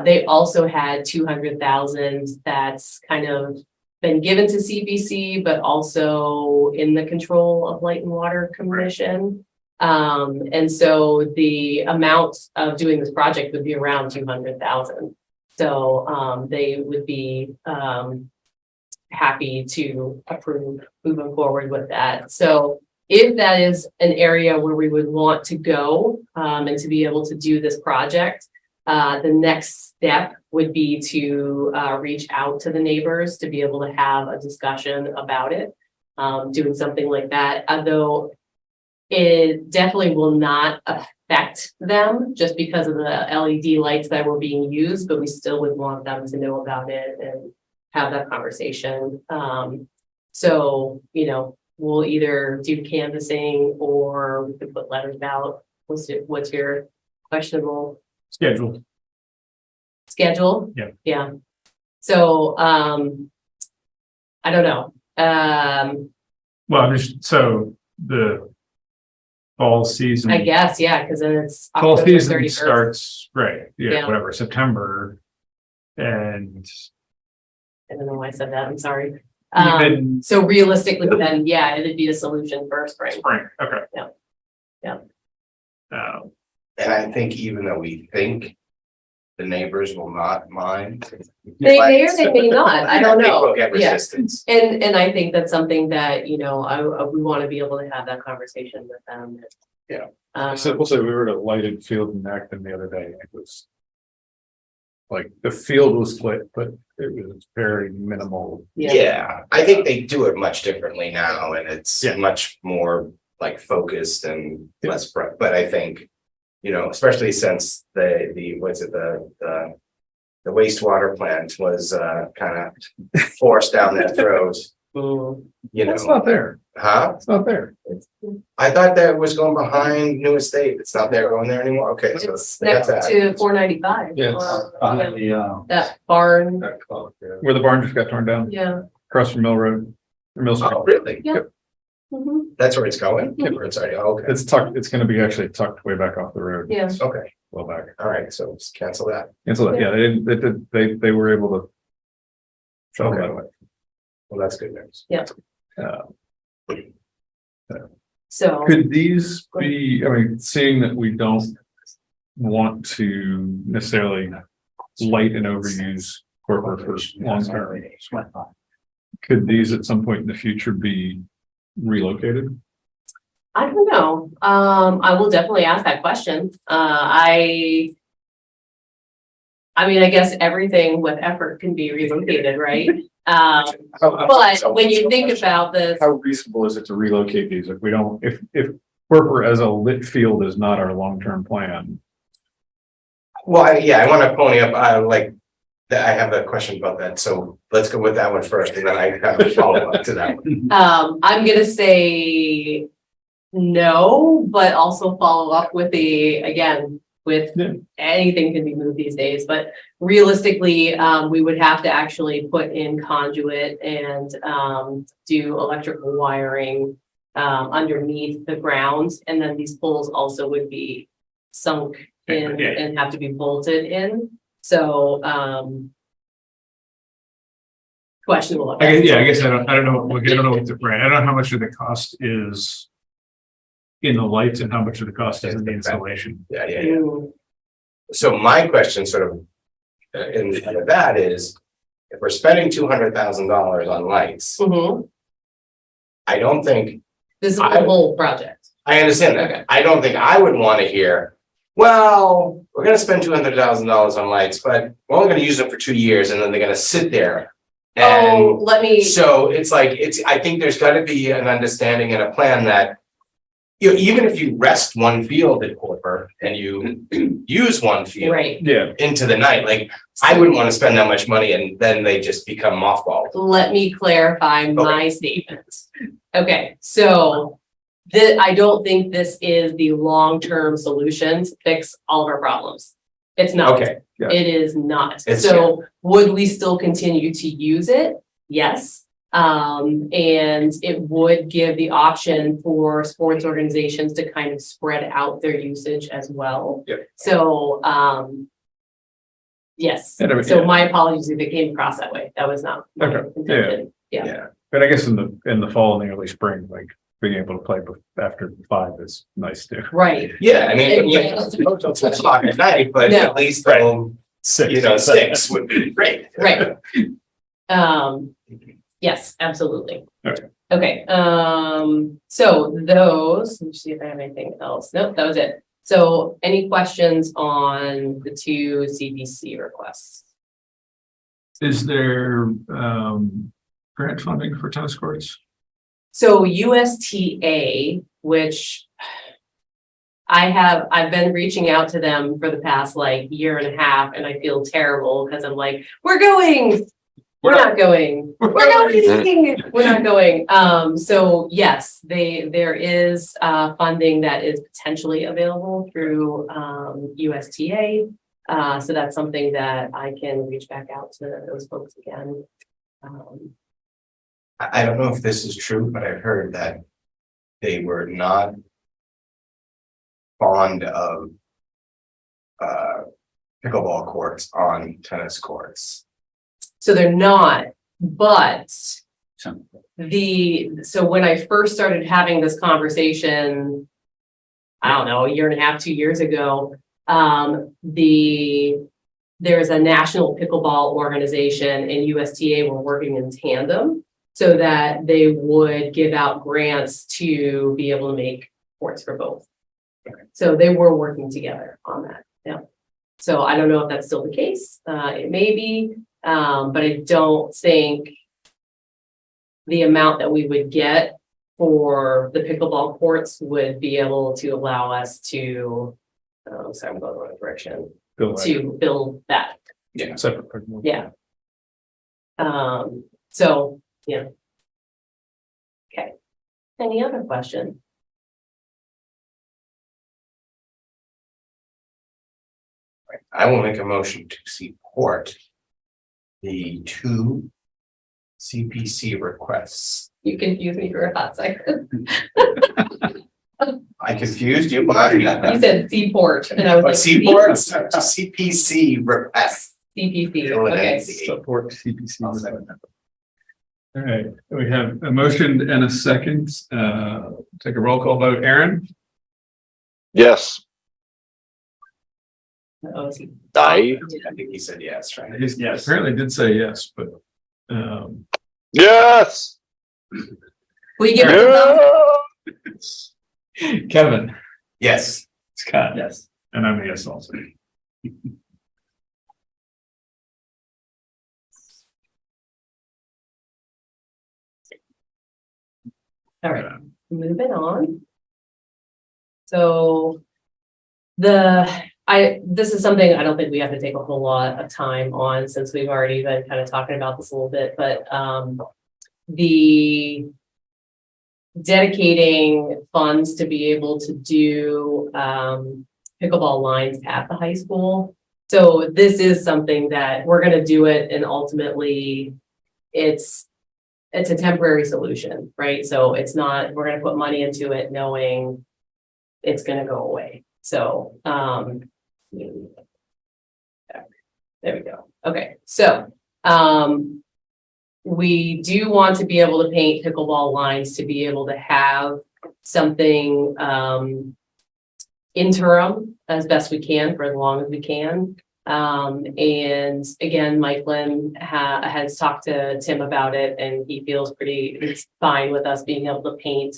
[SPEAKER 2] They also had 200,000 that's kind of been given to CPC, but also in the control of Light and Water Commission. And so the amount of doing this project would be around 200,000. So, they would be, happy to approve moving forward with that. So if that is an area where we would want to go, and to be able to do this project, the next step would be to reach out to the neighbors to be able to have a discussion about it. Doing something like that, although it definitely will not affect them just because of the LED lights that were being used, but we still would want them to know about it and have that conversation. So, you know, we'll either do canvassing or we could put letters out. What's your questionable
[SPEAKER 7] Scheduled.
[SPEAKER 2] schedule?
[SPEAKER 7] Yeah.
[SPEAKER 2] Yeah. So, I don't know.
[SPEAKER 7] Well, I'm just, so the fall season.
[SPEAKER 2] I guess, yeah, because then it's
[SPEAKER 7] Fall
[SPEAKER 2] October
[SPEAKER 7] season
[SPEAKER 2] 31st.
[SPEAKER 7] starts, right, yeah,
[SPEAKER 2] Yeah.
[SPEAKER 7] whatever, September. And
[SPEAKER 2] I don't know why I said that, I'm sorry.
[SPEAKER 7] even
[SPEAKER 2] So realistically, then, yeah, it'd be a solution for spring.
[SPEAKER 7] spring, okay.
[SPEAKER 2] Yeah. Yeah.
[SPEAKER 5] And I think even though we think the neighbors will not mind.
[SPEAKER 2] They may or they may not, I don't know.
[SPEAKER 5] We'll get
[SPEAKER 2] Yeah.
[SPEAKER 5] resistance.
[SPEAKER 2] And I think that's something that, you know, we want to be able to have that conversation with them.
[SPEAKER 5] Yeah.
[SPEAKER 1] So we'll say we were at a lighted field in Acton the other day. It was like the field was split, but it was very minimal.
[SPEAKER 5] Yeah, I think they do it much differently now and it's
[SPEAKER 1] Yeah.
[SPEAKER 5] much more like focused and less, but I think. You know, especially since the wastewater plant was kind of forced down their throat. You
[SPEAKER 1] It's
[SPEAKER 5] know,
[SPEAKER 1] not there.
[SPEAKER 5] huh?
[SPEAKER 1] It's not there.
[SPEAKER 5] I thought that was going behind New Estate. It's not there going there anymore. Okay, so
[SPEAKER 2] It's
[SPEAKER 5] they got
[SPEAKER 2] next
[SPEAKER 5] that.
[SPEAKER 2] to 495.
[SPEAKER 1] Yes.
[SPEAKER 6] Behind the,
[SPEAKER 2] That barn,
[SPEAKER 1] Where the barn just got torn down,
[SPEAKER 2] yeah.
[SPEAKER 1] across from Mill Road, or Mill Street.
[SPEAKER 5] Oh, really?
[SPEAKER 2] Yeah. Mhm.
[SPEAKER 5] That's where it's going?
[SPEAKER 2] Mhm.
[SPEAKER 5] Or it's already, okay,
[SPEAKER 1] It's tucked, it's gonna be actually tucked way back off the road.
[SPEAKER 2] Yeah.
[SPEAKER 5] okay,
[SPEAKER 1] Well back.
[SPEAKER 5] all right, so just cancel that.
[SPEAKER 1] And so, yeah, they were able to. Show that away.
[SPEAKER 5] Well, that's good news.
[SPEAKER 2] So,
[SPEAKER 1] Could these be, I mean, seeing that we don't want to necessarily light and overuse corporate for long term, could these at some point in the future be relocated?
[SPEAKER 2] I don't know. I will definitely ask that question. I mean, I guess everything with effort can be relocated, right? But when you think about this,
[SPEAKER 1] How reasonable is it to relocate these if we don't, if corporate as a lit field is not our long-term plan?
[SPEAKER 5] Well, I want to pony up, I have a question about that, so let's go with that one first, and then I have a follow-up to that one.
[SPEAKER 2] I'm gonna say no, but also follow up with with
[SPEAKER 1] Yeah.
[SPEAKER 2] anything can be moved these days, but realistically, we would have to actually put in conduit and do electrical wiring underneath the ground, and then these poles also would be sunk in
[SPEAKER 7] Yeah.
[SPEAKER 2] and have to be bolted in. So questionable.
[SPEAKER 7] I guess I don't know, I don't know what the brand, I don't know how much of the cost is in the lights and how much of the cost is in the installation.
[SPEAKER 5] Yeah.
[SPEAKER 2] Mm,
[SPEAKER 5] So my question sort of, in that is, if we're spending $200,000 on lights,
[SPEAKER 2] mhm.
[SPEAKER 5] I don't think,
[SPEAKER 2] This is the whole project.
[SPEAKER 5] I understand that. I don't think I would want to hear, well, we're gonna spend $200,000 on lights, but we're only gonna use them for 2 years and then they're gonna sit there.
[SPEAKER 2] Oh,
[SPEAKER 5] And
[SPEAKER 2] let me,
[SPEAKER 5] so it's like, I think there's gotta be an understanding and a plan that, you know, even if you rest one field at Corporate and you use one field
[SPEAKER 2] right,
[SPEAKER 1] Yeah.
[SPEAKER 5] into the night, like, I wouldn't want to spend that much money and then they just become mothballed.
[SPEAKER 2] let me clarify my statement. Okay, so I don't think this is the long-term solution to fix all of our problems. It's not.
[SPEAKER 5] Okay,
[SPEAKER 1] Yeah.
[SPEAKER 2] It is not.
[SPEAKER 5] It's-
[SPEAKER 2] So would we still continue to use it? Yes. And it would give the option for sports organizations to kind of spread out their usage as well.
[SPEAKER 5] Yep.
[SPEAKER 2] So, yes,
[SPEAKER 1] And
[SPEAKER 2] so my apologies if it came across that way. That was not my
[SPEAKER 1] Okay.
[SPEAKER 2] intention. Yeah.
[SPEAKER 5] yeah,
[SPEAKER 1] But I guess in the fall and the early spring, like being able to play after 5 is nice too.
[SPEAKER 2] Right,
[SPEAKER 5] Yeah, I mean,
[SPEAKER 2] Yeah.
[SPEAKER 5] it's 10 o'clock at night, but
[SPEAKER 2] No.
[SPEAKER 5] at least,
[SPEAKER 1] Right. 6.
[SPEAKER 5] 6 would be great.
[SPEAKER 2] right. Yes, absolutely.
[SPEAKER 1] Okay.
[SPEAKER 2] Okay, so those, let me see if I have anything else. Nope, that was it. So any questions on the 2 CPC requests?
[SPEAKER 7] Is there, grant funding for tennis courts?
[SPEAKER 2] So USTA, which I've been reaching out to them for the past like year and a half, and I feel terrible because I'm like, we're going. We're not going. We're going. We're not going. So yes, there is funding that is potentially available through USTA. So that's something that I can reach back out to those folks again.
[SPEAKER 5] I don't know if this is true, but I've heard that they were not fond of pickleball courts on tennis courts.
[SPEAKER 2] So they're not, but
[SPEAKER 3] So,
[SPEAKER 2] so when I first started having this conversation, I don't know, a year and a half, 2 years ago, there's a national pickleball organization and USTA were working in tandem so that they would give out grants to be able to make courts for both. So they were working together on that, yeah. So I don't know if that's still the case, it may be, but I don't think the amount that we would get for the pickleball courts would be able to allow us to, sorry, I'm going the wrong direction, to build that,
[SPEAKER 5] Yeah.
[SPEAKER 1] Separate.
[SPEAKER 2] yeah. So, yeah. Okay. Any other question?
[SPEAKER 5] I will make a motion to support the 2 CPC requests.
[SPEAKER 2] You confused me for a hot second.
[SPEAKER 5] I confused you, but
[SPEAKER 2] You said Seaport and I was like.
[SPEAKER 5] Seaport, CPC requests.
[SPEAKER 2] CPC, okay.
[SPEAKER 1] Support CPC.
[SPEAKER 5] I'll second
[SPEAKER 7] All right, we have a motion and a second. Take a roll call vote. Aaron?
[SPEAKER 4] Yes.
[SPEAKER 2] Oh, is he-
[SPEAKER 4] I.
[SPEAKER 5] I think he said yes, right?
[SPEAKER 7] He apparently did say yes, but,
[SPEAKER 4] Yes.
[SPEAKER 2] Will you give it a
[SPEAKER 4] Yes.
[SPEAKER 7] Kevin,
[SPEAKER 5] Yes.
[SPEAKER 7] Scott,
[SPEAKER 3] yes.
[SPEAKER 7] and I'm a yes also.
[SPEAKER 2] All right, moving on. So this is something I don't think we have to take a whole lot of time on since we've already been kind of talking about this a little bit, but the dedicating funds to be able to do pickleball lines at the high school. So this is something that we're going to do it, and ultimately it's a temporary solution, right? So it's not, we're going to put money into it knowing it's going to go away. So there we go. Okay, so we do want to be able to paint pickleball lines to be able to have something interim as best we can for as long as we can. And again, Mike Lynn has talked to Tim about it, and he feels it's fine with us being able to paint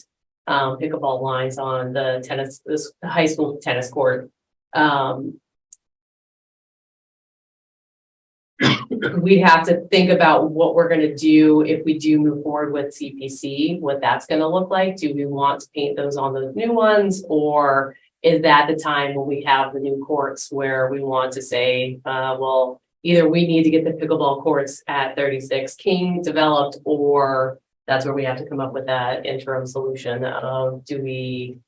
[SPEAKER 2] pickleball lines on the high school tennis court. We'd have to think about what we're going to do if we do move forward with CPC, what that's going to look like. Do we want to paint those on those new ones, or is that the time when we have the new courts where we want to say, well, either we need to get the pickleball courts at 36 King developed, or that's where we have to come up with that interim solution of, do we,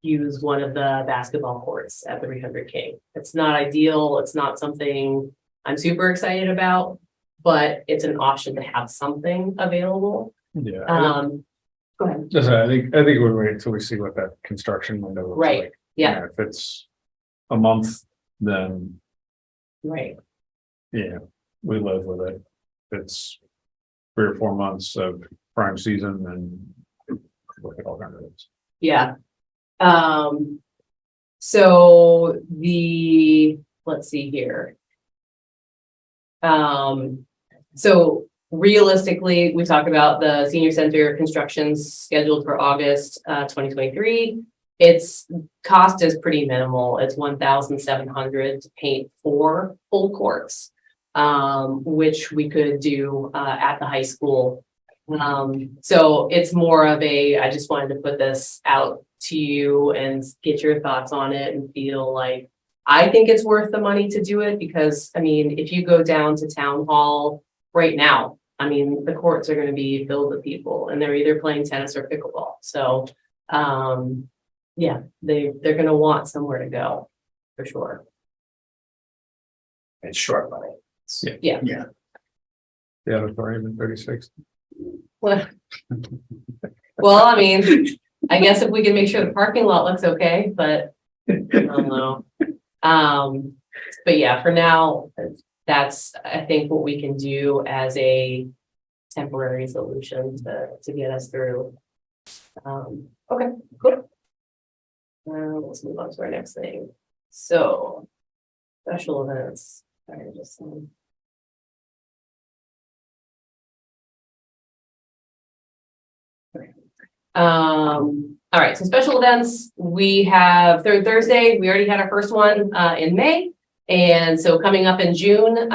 [SPEAKER 2] use one of the basketball courts at 300 King? It's not ideal. It's not something I'm super excited about, but it's an option to have something available.
[SPEAKER 1] Yeah.
[SPEAKER 2] Go ahead.
[SPEAKER 1] I think we'll wait until we see what that construction window looks
[SPEAKER 2] Right.
[SPEAKER 1] like.
[SPEAKER 2] Yeah.
[SPEAKER 1] If it's a month, then
[SPEAKER 2] Right.
[SPEAKER 1] yeah, we live with it. If it's 3 or 4 months of prime season, then
[SPEAKER 2] Yeah. So let's see here. So realistically, we talk about the senior center construction scheduled for August 2023. Its cost is pretty minimal. It's $1,700 to paint 4 full courts, which we could do at the high school. So it's more of I just wanted to put this out to you and get your thoughts on it and feel like I think it's worth the money to do it, because I mean, if you go down to town hall right now, I mean, the courts are going to be filled with people and they're either playing tennis or pickleball. So, yeah, they're going to want somewhere to go for sure.
[SPEAKER 5] It's short money.
[SPEAKER 2] Yeah.
[SPEAKER 7] The auditorium in 36.
[SPEAKER 2] Well, I mean, I guess if we can make sure the parking lot looks okay, but I don't know. But yeah, for now, that's, I think, what we can do as a temporary solution to get us through. Okay, cool. Let's move on to our next thing. So, special events. Sorry, just all right, so special events, we have third Thursday. We already had our first one in May. And so coming up in June,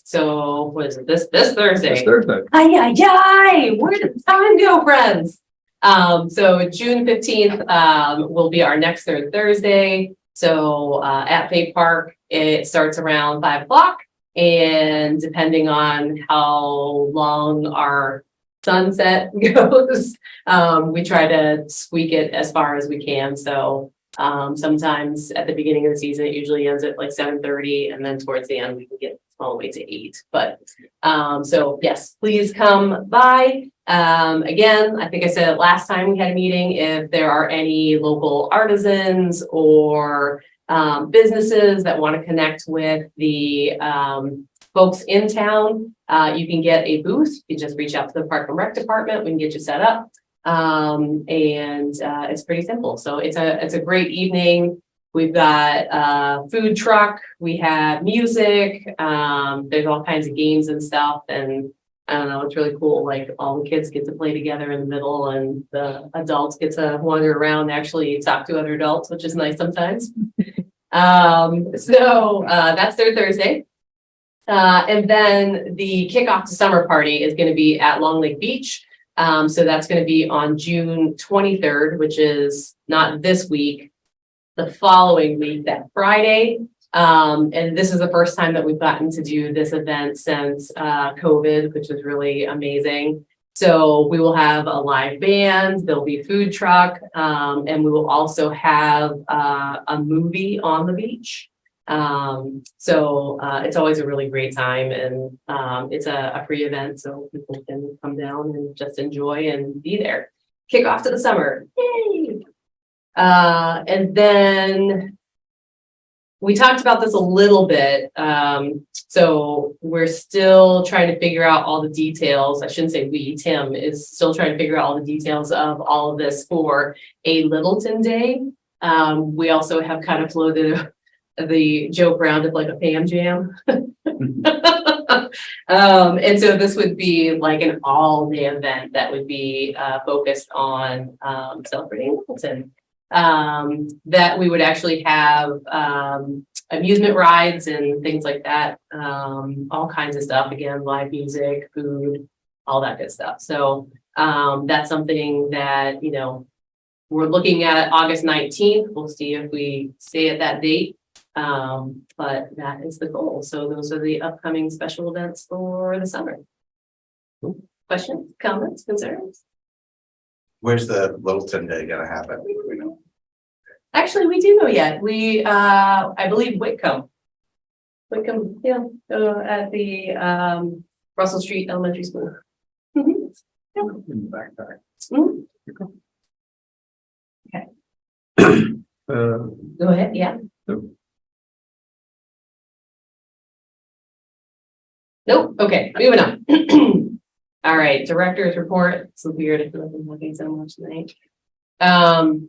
[SPEAKER 2] so what is it, this Thursday?
[SPEAKER 7] This Thursday.
[SPEAKER 2] Where did the time go, friends? So June 15th will be our next third Thursday. So at Fay Park, it starts around 5 o'clock. And depending on how long our sunset goes, we try to squeak it as far as we can. So sometimes at the beginning of the season, it usually ends at like 7:30, and then towards the end we can get all the way to 8. But so yes, please come by. Again, I think I said it last time we had a meeting, if there are any local artisans or businesses that want to connect with the folks in town, you can get a booth. You just reach out to the Park and Rec department. We can get you set up. And it's pretty simple. So it's a great evening. We've got a food truck, we have music, there's all kinds of games and stuff, and I don't know, it's really cool. Like all the kids get to play together in the middle, and the adults get to wander around, actually talk to other adults, which is nice sometimes. So that's their Thursday. And then the kickoff to summer party is going to be at Long Lake Beach. So that's going to be on June 23rd, which is not this week, the following week, that Friday. And this is the first time that we've gotten to do this event since COVID, which was really amazing. So we will have a live band, there'll be food truck, and we will also have a movie on the beach. So it's always a really great time, and it's a free event, so people can come down and just enjoy and be there. Kick off to the summer. Yay! And then we talked about this a little bit. So we're still trying to figure out all the details. I shouldn't say we, Tim is still trying to figure out all the details of all of this for a Littleton Day. We also have kind of floated the joke around of like a fam jam. And so this would be like an all-day event that would be focused on celebrating Littleton. That we would actually have amusement rides and things like that, all kinds of stuff, again, live music, food, all that good stuff. So that's something that, you know, we're looking at August 19th. We'll see if we stay at that date. But that is the goal. So those are the upcoming special events for the summer. Questions, comments, concerns?
[SPEAKER 5] Where's the Littleton Day gonna happen? We know.
[SPEAKER 2] Actually, we do know yet. We, I believe Whitcomb, yeah, at the Russell Street Elementary School. Mhm. Yeah.
[SPEAKER 7] In the backpack.
[SPEAKER 2] Mhm. Okay, go ahead, yeah. Nope, okay, moving on. All right, director's report. It's weird if I'm having so much tonight. All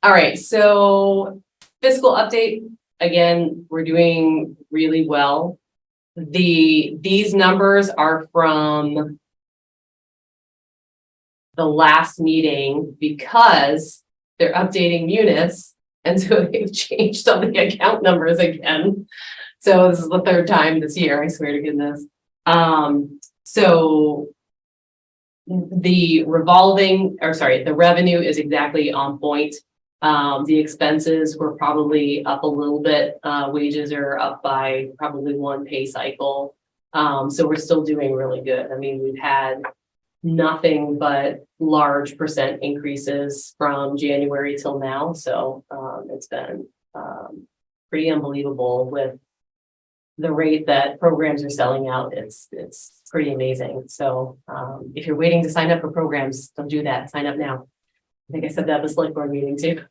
[SPEAKER 2] right, so fiscal update, again, we're doing really well. These numbers are from the last meeting because they're updating Munis, and so they've changed all the account numbers again. So this is the third time this year, I swear to goodness. So the the revenue is exactly on point. The expenses were probably up a little bit. Wages are up by probably one pay cycle. So we're still doing really good. I mean, we've had nothing but large percent increases from January till now. So it's been pretty unbelievable with the rate that programs are selling out. It's pretty amazing. So if you're waiting to sign up for programs, don't do that. Sign up now. I think I said that at the select board meeting too.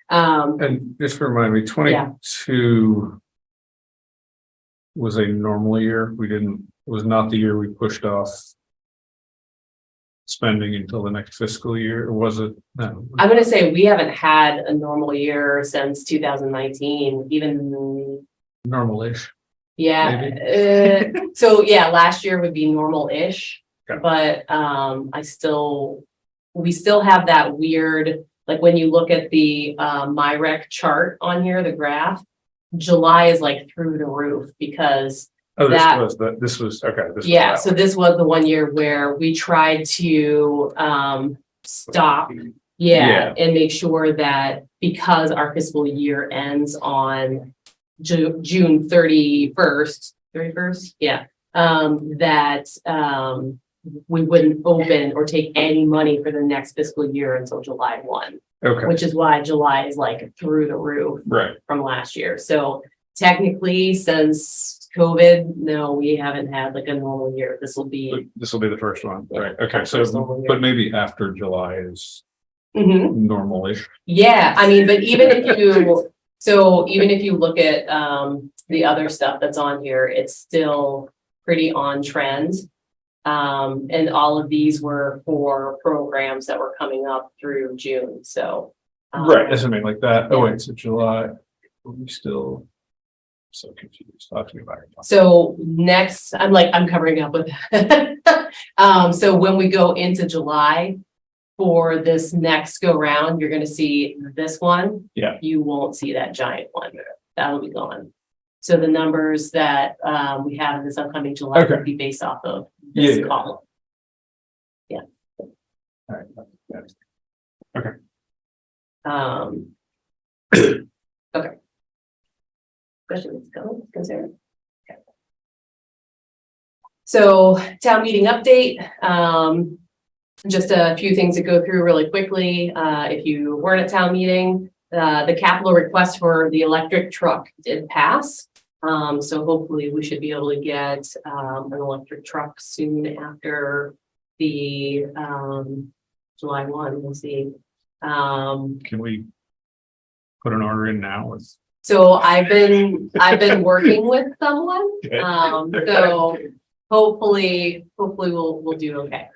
[SPEAKER 7] And just remind me, 22 was a normal year. Was not the year we pushed off spending until the next fiscal year, or was it? No.
[SPEAKER 2] I'm going to say we haven't had a normal year since 2019, even
[SPEAKER 7] Normal-ish.
[SPEAKER 2] yeah. So yeah, last year would be normal-ish,
[SPEAKER 7] Okay.
[SPEAKER 2] but we still have that weird, like when you look at the MyRec chart on here, the graph, July is like through the roof because
[SPEAKER 7] this was okay.
[SPEAKER 2] Yeah, so this was the one year where we tried to stop, and make sure that because our fiscal year ends on June 31st, that we wouldn't open or take any money for the next fiscal year until July 1.
[SPEAKER 7] Okay.
[SPEAKER 2] Which is why July is like through the roof from last year. So technically, since COVID, no, we haven't had like a normal year. This will be
[SPEAKER 7] the first one, right? Okay, so but maybe after July is normal-ish.
[SPEAKER 2] Yeah, I mean, but even if you look at the other stuff that's on here, it's still pretty on trend. And all of these were for programs that were coming up through June. So
[SPEAKER 7] Right, that's what I mean, like that. Oh, wait, so July, we still so confused. Talk to me about it.
[SPEAKER 2] So next, I'm covering up with so when we go into July for this next go round, you're gonna see this one.
[SPEAKER 7] Yeah.
[SPEAKER 2] You won't see that giant one. That'll be gone. So the numbers that we have in this upcoming July will be based off of this column. Yeah.
[SPEAKER 7] All right.
[SPEAKER 2] Okay. Questions, comments, concerns? Okay. So town meeting update. Just a few things to go through really quickly. If you weren't at town meeting, the capital request for the electric truck did pass. So hopefully we should be able to get an electric truck soon after the July 1. We'll see.
[SPEAKER 7] Can we put an order in now?
[SPEAKER 2] So I've been working with someone. So hopefully we'll do okay.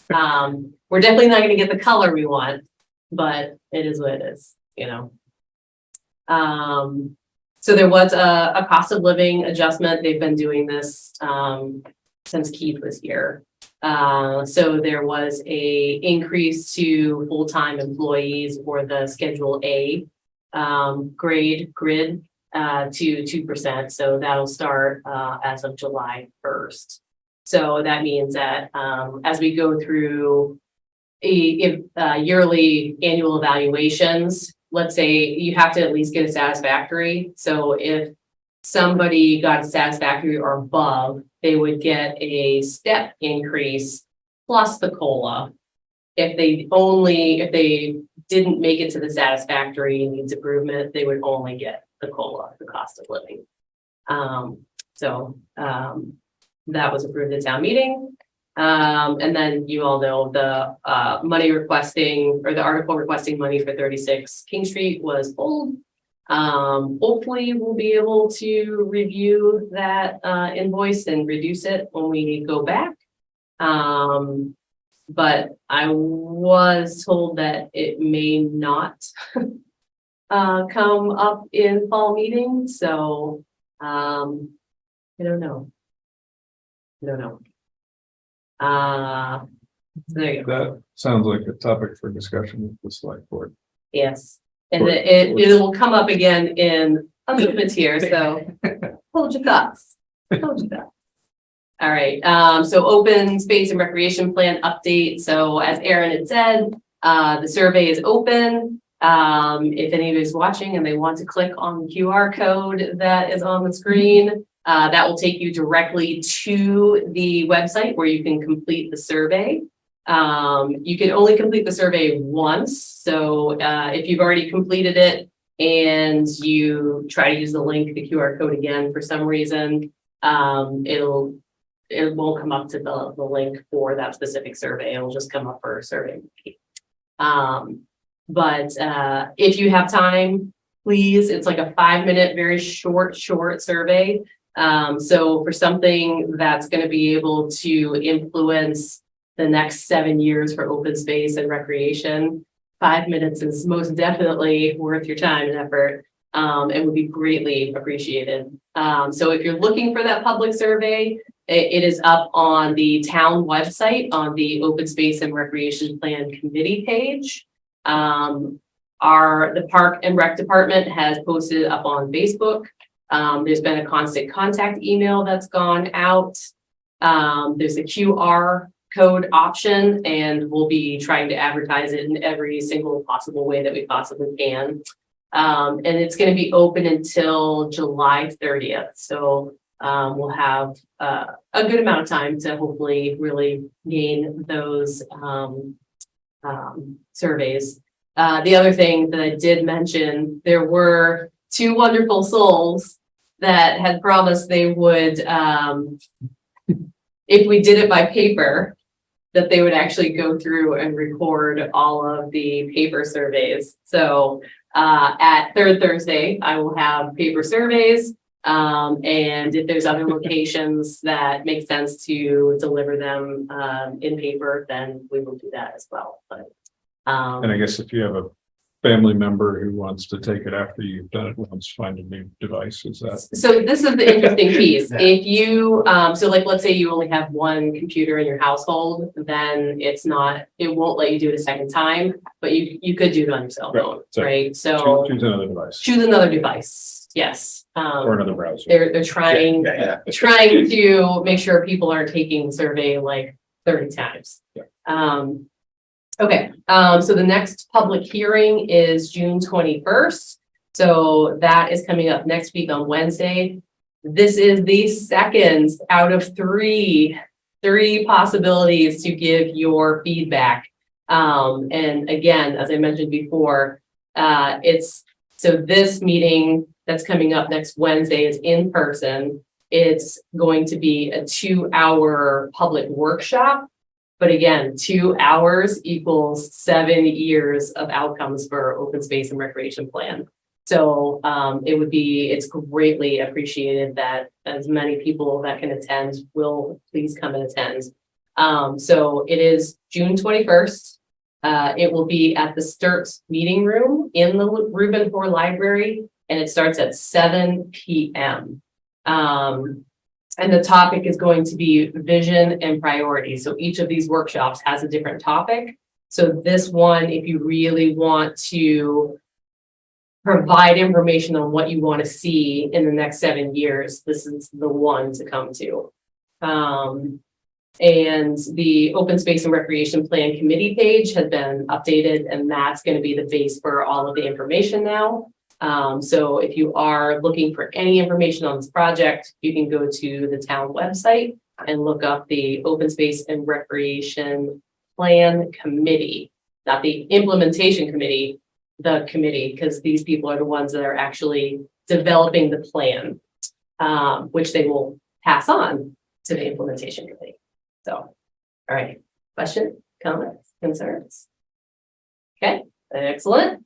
[SPEAKER 2] We're definitely not going to get the color we want, but it is what it is, you know. So there was a cost of living adjustment. They've been doing this since Keith was here. So there was a increase to full-time employees for the Schedule A grid to 2%. So that'll start as of July 1st. So that means that as we go through yearly annual evaluations, let's say you have to at least get a satisfactory. So if somebody got a satisfactory or above, they would get a step increase plus the COLA. If they didn't make it to the satisfactory needs improvement, they would only get the COLA, the cost of living. That was approved at town meeting. And then you all know the money requesting or the article requesting money for 36 King Street was pulled. Hopefully we'll be able to review that invoice and reduce it when we go back. but I was told that it may not come up in fall meeting, so, I don't know. I don't know. So there you go.
[SPEAKER 1] That sounds like a topic for discussion with the select board.
[SPEAKER 2] Yes, and it will come up again in a movement here, so hold your thoughts. Hold your thoughts. All right, so open space and recreation plan update. So as Aaron had said, the survey is open. If anybody is watching and they want to click on the QR code that is on the screen, that will take you directly to the website where you can complete the survey. You can only complete the survey once. So if you've already completed it and you try to use the link, the QR code again, for some reason, it won't come up to the link for that specific survey. It'll just come up for a survey. But if you have time, please, it's like a 5-minute, very short survey. So for something that's going to be able to influence the next 7 years for open space and recreation, 5 minutes is most definitely worth your time and effort, and would be greatly appreciated. So if you're looking for that public survey, it is up on the town website on the Open Space and Recreation Plan Committee page. The Park and Rec Department has posted up on Facebook. There's been a constant contact email that's gone out. There's a QR code option, and we'll be trying to advertise it in every single possible way that we possibly can. And it's going to be open until July 30th. So we'll have a good amount of time to hopefully really gain those surveys. The other thing that I did mention, there were 2 wonderful souls that had promised they would, if we did it by paper, that they would actually go through and record all of the paper surveys. So at third Thursday, I will have paper surveys. And if there's other locations that make sense to deliver them in paper, then we will do that as well. But
[SPEAKER 1] And I guess if you have a family member who wants to take it after you've done it once, find a new device, is that?
[SPEAKER 2] so this is the interesting piece. If you, so like, let's say you only have 1 computer in your household, then it won't let you do it a second time, but you could do it on your cell phone, right? So
[SPEAKER 1] Choose another device.
[SPEAKER 2] choose another device, yes.
[SPEAKER 1] Or another browser.
[SPEAKER 2] They're trying to make sure people aren't taking the survey like 30 times.
[SPEAKER 1] Yeah.
[SPEAKER 2] Okay, so the next public hearing is June 21st. So that is coming up next week on Wednesday. This is the second out of three possibilities to give your feedback. And again, as I mentioned before, so this meeting that's coming up next Wednesday is in person. It's going to be a 2-hour public workshop. But again, 2 hours equals 7 years of outcomes for open space and recreation plan. So it's greatly appreciated that as many people that can attend will please come and attend. So it is June 21st. It will be at the Sturts meeting room in the Reuben Hoare Library, and it starts at 7 p.m. And the topic is going to be vision and priorities. So each of these workshops has a different topic. So this one, if you really want to provide information on what you want to see in the next 7 years, this is the one to come to. And the Open Space and Recreation Plan Committee page has been updated, and that's going to be the base for all of the information now. So if you are looking for any information on this project, you can go to the town website and look up the Open Space and Recreation Plan Committee, not the Implementation Committee, the committee, because these people are the ones that are actually developing the plan, which they will pass on to the Implementation Committee. So, all right, question, comments, concerns? Okay, excellent.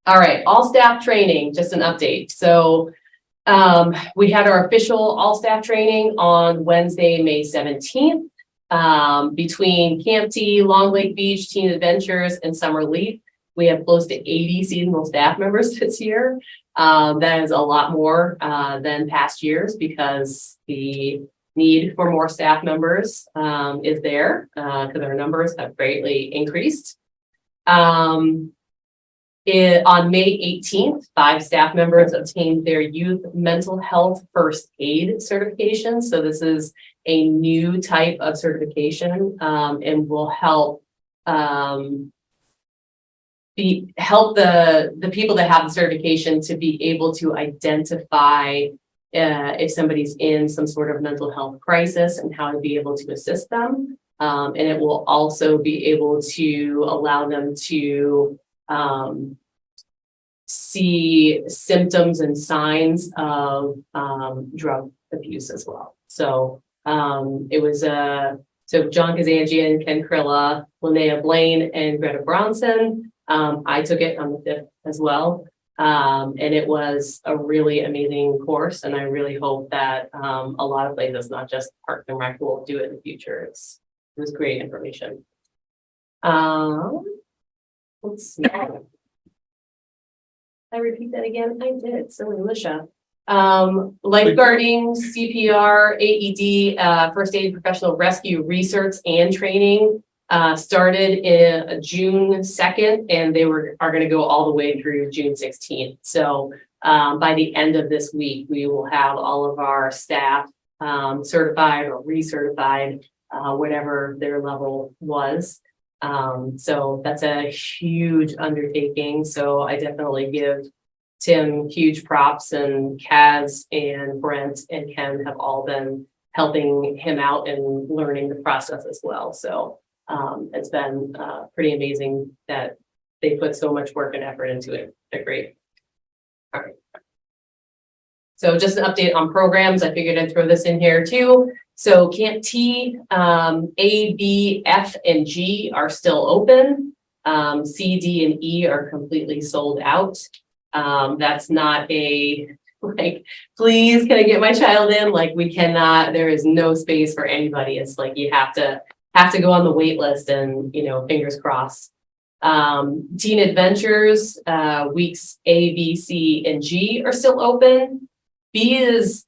[SPEAKER 2] All right, all staff training, just an update. So we had our official all staff training on Wednesday, May 17th. Between Camp T, Long Lake Beach, Teen Adventures, and Summer Leap, we have close to 80 seasonal staff members this year. That is a lot more than past years because the need for more staff members is there because our numbers have greatly increased. On May 18th, 5 staff members obtained their youth mental health first aid certification. So this is a new type of certification and will help help the people that have the certification to be able to identify if somebody's in some sort of mental health crisis and how to be able to assist them. And it will also be able to allow them to see symptoms and signs of drug abuse as well. So it was so John Kazanjian, Ken Krilla, Linnea Blaine, and Greta Brownson. I took it on the 5th as well. And it was a really amazing course. And I really hope that a lot of places, not just Park and Rec, will do it in the future. It was great information. Let's see. I repeat that again? I did. So Alicia. Lifeguarding, CPR, AED, first aid, professional rescue research and training started in June 2nd, and they are going to go all the way through June 16th. So by the end of this week, we will have all of our staff certified or recertified, whatever their level was. So that's a huge undertaking. So I definitely give Tim huge props, and Kaz and Brent and Ken have all been helping him out and learning the process as well. So it's been pretty amazing that they put so much work and effort into it. They're great. All right. So just an update on programs. I figured I'd throw this in here too. So Camp T, A, B, F, and G are still open. C, D, and E are completely sold out. That's not a, like, please, can I get my child in? Like, we cannot, there is no space for anybody. It's like, you have to go on the wait list and, you know, fingers crossed. Teen Adventures, weeks A, B, C, and G are still open. B is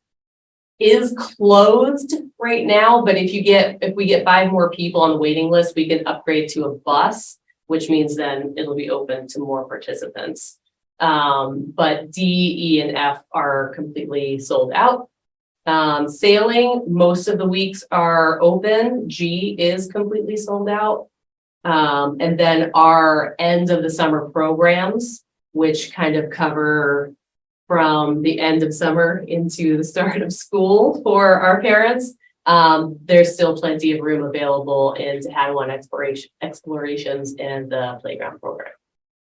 [SPEAKER 2] closed right now, but if we get 5 more people on the waiting list, we can upgrade to a bus, which means then it'll be open to more participants. But D, E, and F are completely sold out. Sailing, most of the weeks are open. G is completely sold out. And then our end of the summer programs, which kind of cover from the end of summer into the start of school for our parents, there's still plenty of room available in Tahadawan explorations and the playground program.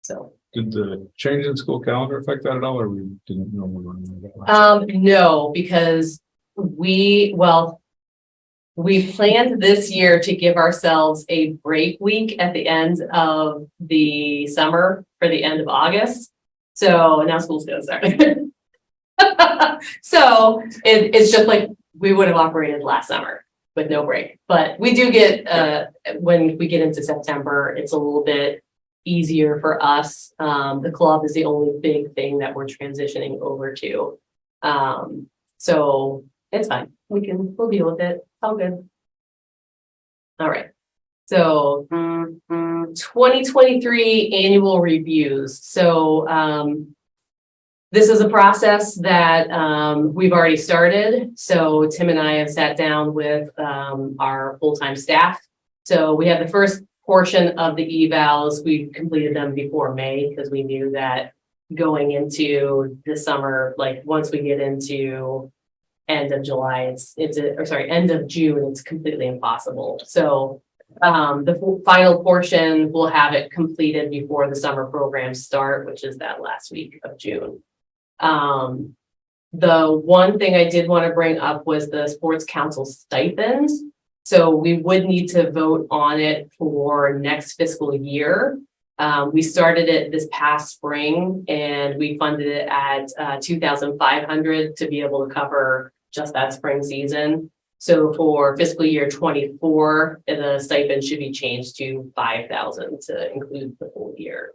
[SPEAKER 2] So.
[SPEAKER 7] Did the change in school calendar affect that at all, or we didn't know we were going to that?
[SPEAKER 2] No, because we planned this year to give ourselves a break week at the end of the summer for the end of August. So now school's gonna start. So it's just like we would have operated last summer with no break. But we do get, when we get into September, it's a little bit easier for us. The club is the only big thing that we're transitioning over to. So it's fine. We'll deal with it. It's all good. All right. So 2023 annual reviews. So this is a process that we've already started. So Tim and I have sat down with our full-time staff. So we have the first portion of the evals. We completed them before May because we knew that going into the summer, like once we get into end of July, end of June, it's completely impossible. So the final portion, we'll have it completed before the summer programs start, which is that last week of June. The one thing I did want to bring up was the sports council stipend. So we would need to vote on it for next fiscal year. We started it this past spring and we funded it at $2,500 to be able to cover just that spring season. So for fiscal year 24, the stipend should be changed to 5,000 to include the full year.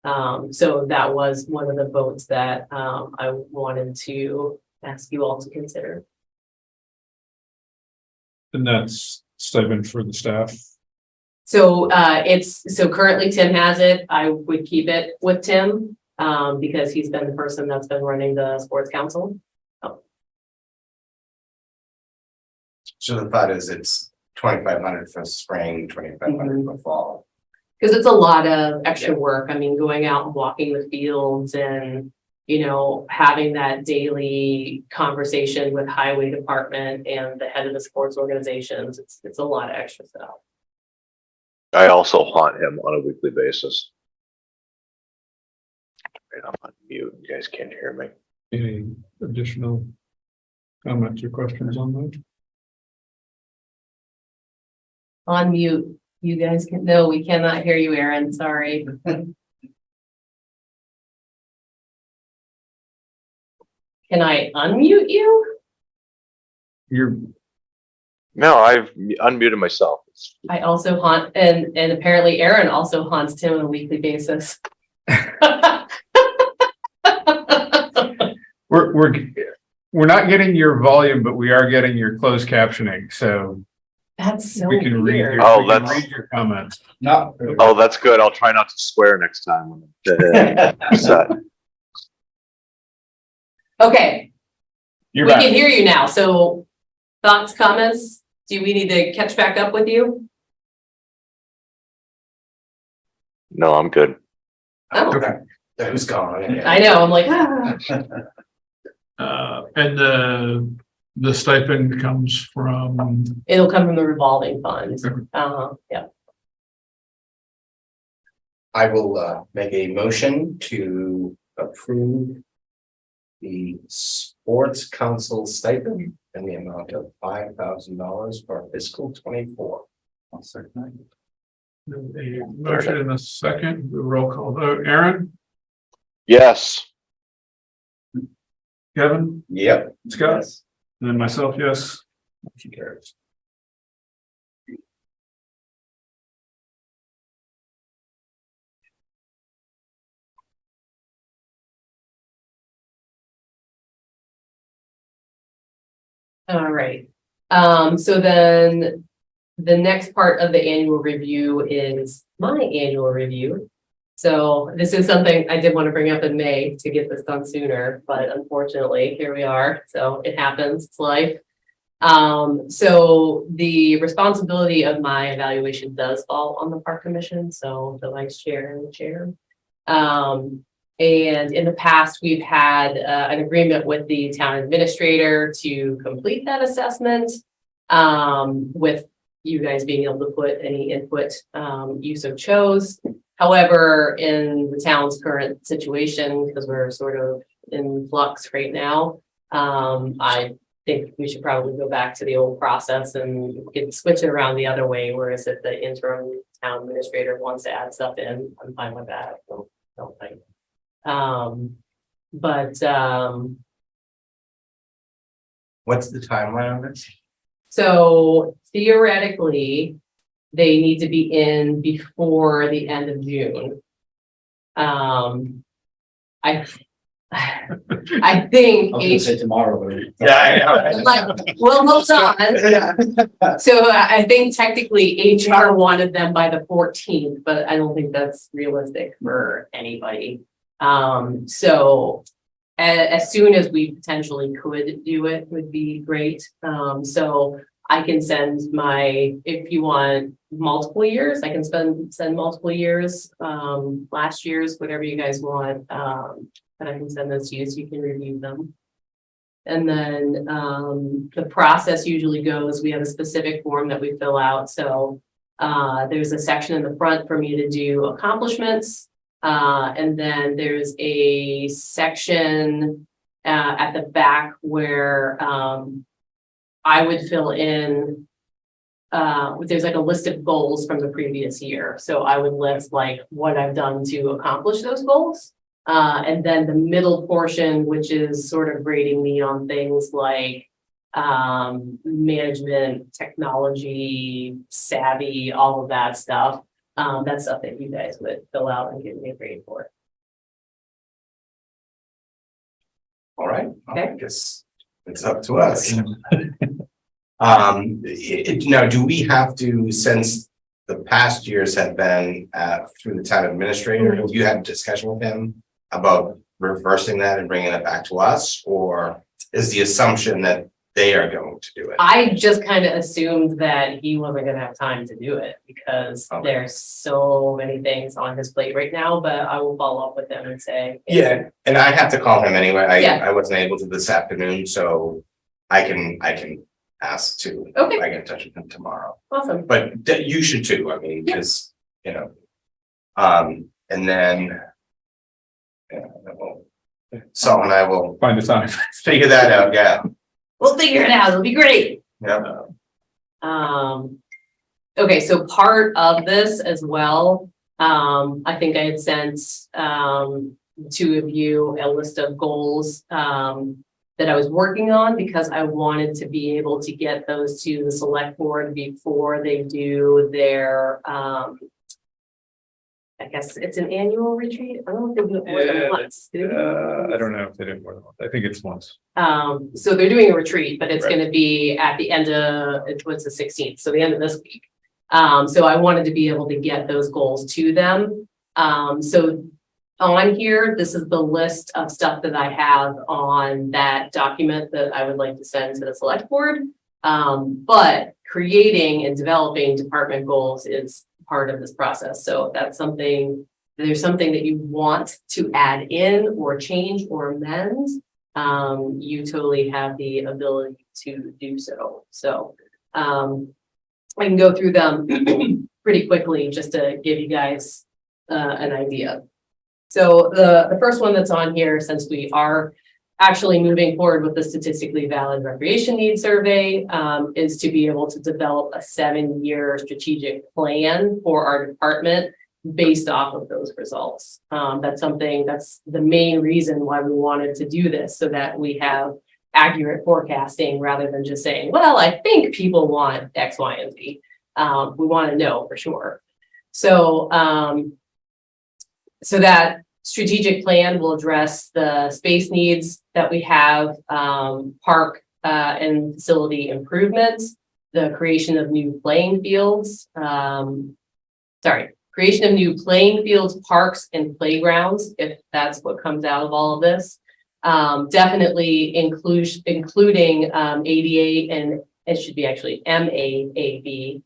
[SPEAKER 2] So that was one of the votes that I wanted to ask you all to consider.
[SPEAKER 7] And that's stipend for the staff.
[SPEAKER 2] So so currently Tim has it. I would keep it with Tim because he's been the person that's been running the sports council.
[SPEAKER 5] So the thought is it's 2,500 for spring, 2,500 for fall.
[SPEAKER 2] Because it's a lot of extra work. I mean, going out and walking the fields and, you know, having that daily conversation with highway department and the head of the sports organizations. It's a lot of extra stuff.
[SPEAKER 4] I also haunt him on a weekly basis. And I'm on mute. You guys can't hear me.
[SPEAKER 7] Any additional comments or questions on that?
[SPEAKER 2] On mute. You guys can, no, we cannot hear you, Aaron. Sorry. Can I unmute you?
[SPEAKER 4] No, I've unmuted myself.
[SPEAKER 2] I also haunt, and apparently Aaron also haunts Tim on a weekly basis.
[SPEAKER 7] We're not getting your volume, but we are getting your closed captioning, so
[SPEAKER 2] That's so
[SPEAKER 7] we can read
[SPEAKER 2] weird.
[SPEAKER 7] your,
[SPEAKER 4] Oh,
[SPEAKER 7] we can
[SPEAKER 4] that's-
[SPEAKER 7] read your comments.
[SPEAKER 6] No.
[SPEAKER 4] Oh, that's good. I'll try not to swear next time. when I'm upset.
[SPEAKER 2] Okay,
[SPEAKER 7] You're
[SPEAKER 2] we
[SPEAKER 7] back.
[SPEAKER 2] can hear you now. So thoughts, comments? Do we need to catch back up with you?
[SPEAKER 4] No, I'm good.
[SPEAKER 2] Oh,
[SPEAKER 5] Okay. Who's gone?
[SPEAKER 2] I know. I'm like, ah.
[SPEAKER 7] And the stipend comes from,
[SPEAKER 2] It'll come from the revolving fund.
[SPEAKER 7] Okay.
[SPEAKER 2] Yeah.
[SPEAKER 5] I will make a motion to approve the sports council stipend in the amount of $5,000 for fiscal 24.
[SPEAKER 6] I'll second that.
[SPEAKER 7] a motion in a second, roll call vote. Aaron,
[SPEAKER 4] Yes.
[SPEAKER 7] Kevin,
[SPEAKER 5] Yep.
[SPEAKER 7] Scott,
[SPEAKER 6] Yes.
[SPEAKER 7] and then myself, yes.
[SPEAKER 5] Motion carries.
[SPEAKER 2] All right. So then the next part of the annual review is my annual review. So this is something I did want to bring up in May to get this done sooner, but unfortunately, here we are. So it happens, it's life. So the responsibility of my evaluation does fall on the park commission, so the vice chair and the chair. And in the past, we've had an agreement with the town administrator to complete that assessment. With you guys being able to put any input you so chose. However, in the town's current situation, because we're sort of in flux right now, I think we should probably go back to the old process and switch it around the other way. Whereas if the interim town administrator wants to add stuff in, I'm fine with that. Don't think.
[SPEAKER 5] What's the timeline on this?
[SPEAKER 2] So theoretically, they need to be in before the end of June. I think
[SPEAKER 6] I was gonna say tomorrow. but-
[SPEAKER 2] well, hold on. So I think technically HR wanted them by the 14th, but I don't think that's realistic for anybody. So as soon as we potentially could do it would be great. So I can send if you want multiple years, I can send multiple years, last year's, whatever you guys want. And I can send those to you so you can review them. And then the process usually goes, we have a specific form that we fill out. So there's a section in the front for me to do accomplishments. And then there's a section at the back where I would fill in, there's like a list of goals from the previous year. So I would list like what I've done to accomplish those goals. And then the middle portion, which is sort of rating me on things like management, technology, savvy, all of that stuff. That's stuff that you guys would fill out and get me a grade for.
[SPEAKER 5] All right,
[SPEAKER 2] Okay.
[SPEAKER 5] I guess it's up to us. Now, do we have to, since the past years have been through the town administrator, have you had a discussion with him about reversing that and bringing it back to us? Or is the assumption that they are going to do it?
[SPEAKER 2] I just kind of assumed that he wasn't gonna have time to do it because
[SPEAKER 5] Okay.
[SPEAKER 2] there's so many things on his plate right now, but I will follow up with him and say.
[SPEAKER 5] Yeah, and I have to call him anyway.
[SPEAKER 2] Yeah.
[SPEAKER 5] I wasn't able to this afternoon, so I can ask to.
[SPEAKER 2] Okay.
[SPEAKER 5] I get in touch with him tomorrow,
[SPEAKER 2] Awesome.
[SPEAKER 5] but you should too. I mean,
[SPEAKER 2] Yeah.
[SPEAKER 5] because, and then. Yeah, Saul and I will
[SPEAKER 1] Find the time.
[SPEAKER 5] figure that out, yeah.
[SPEAKER 2] We'll figure it out. It'll be great.
[SPEAKER 5] Yeah.
[SPEAKER 2] Okay, so part of this as well, I think I had sent, two of you a list of goals, that I was working on because I wanted to be able to get those to the select board before they do their, I guess it's an annual retreat. I don't know if they do it more than once. Do they?
[SPEAKER 1] I don't know if they did more than once. I think it's once.
[SPEAKER 2] So they're doing a retreat, but it's
[SPEAKER 1] Right.
[SPEAKER 2] gonna be at the end of, what's the 16th, so the end of this week. So I wanted to be able to get those goals to them. So on here, this is the list of stuff that I have on that document that I would like to send to the select board. But creating and developing department goals is part of this process. So if that's something, if there's something that you want to add in or change or amend, you totally have the ability to do so. So, I can go through them pretty quickly just to give you guys, an idea. So the first one that's on here, since we are actually moving forward with the statistically valid recreation needs survey, is to be able to develop a 7-year strategic plan for our department based off of those results. That's the main reason why we wanted to do this, so that we have accurate forecasting rather than just saying, well, I think people want X, Y, and Z. We want to know for sure. So, so that strategic plan will address the space needs that we have, park and facility improvements, the creation of new playing fields, creation of new playing fields, parks and playgrounds, if that's what comes out of all of this. Definitely including ADA, and it should be actually MAAB,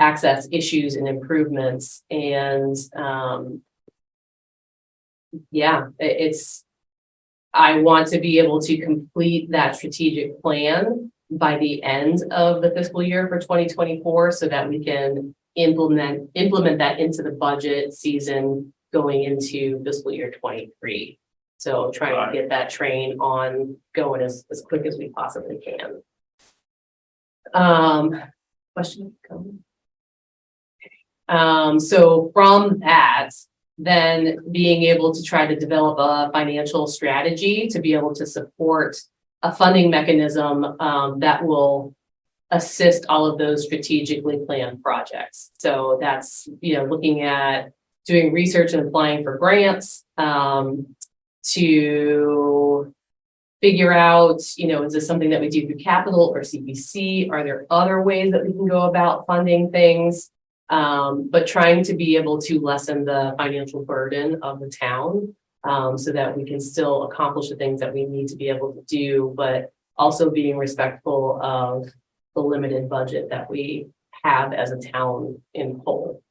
[SPEAKER 2] access issues and improvements. And yeah, I want to be able to complete that strategic plan by the end of the fiscal year for 2024, so that we can implement that into the budget season going into fiscal year 23. So trying to get that train on going as quick as we possibly can. Question? So from that, then being able to try to develop a financial strategy to be able to support a funding mechanism that will assist all of those strategically planned projects. So that's, looking at doing research and applying for grants, to figure out, is this something that we do through capital or CPC? Are there other ways that we can go about funding things? But trying to be able to lessen the financial burden of the town, so that we can still accomplish the things that we need to be able to do, but also being respectful of the limited budget that we have as a town in whole.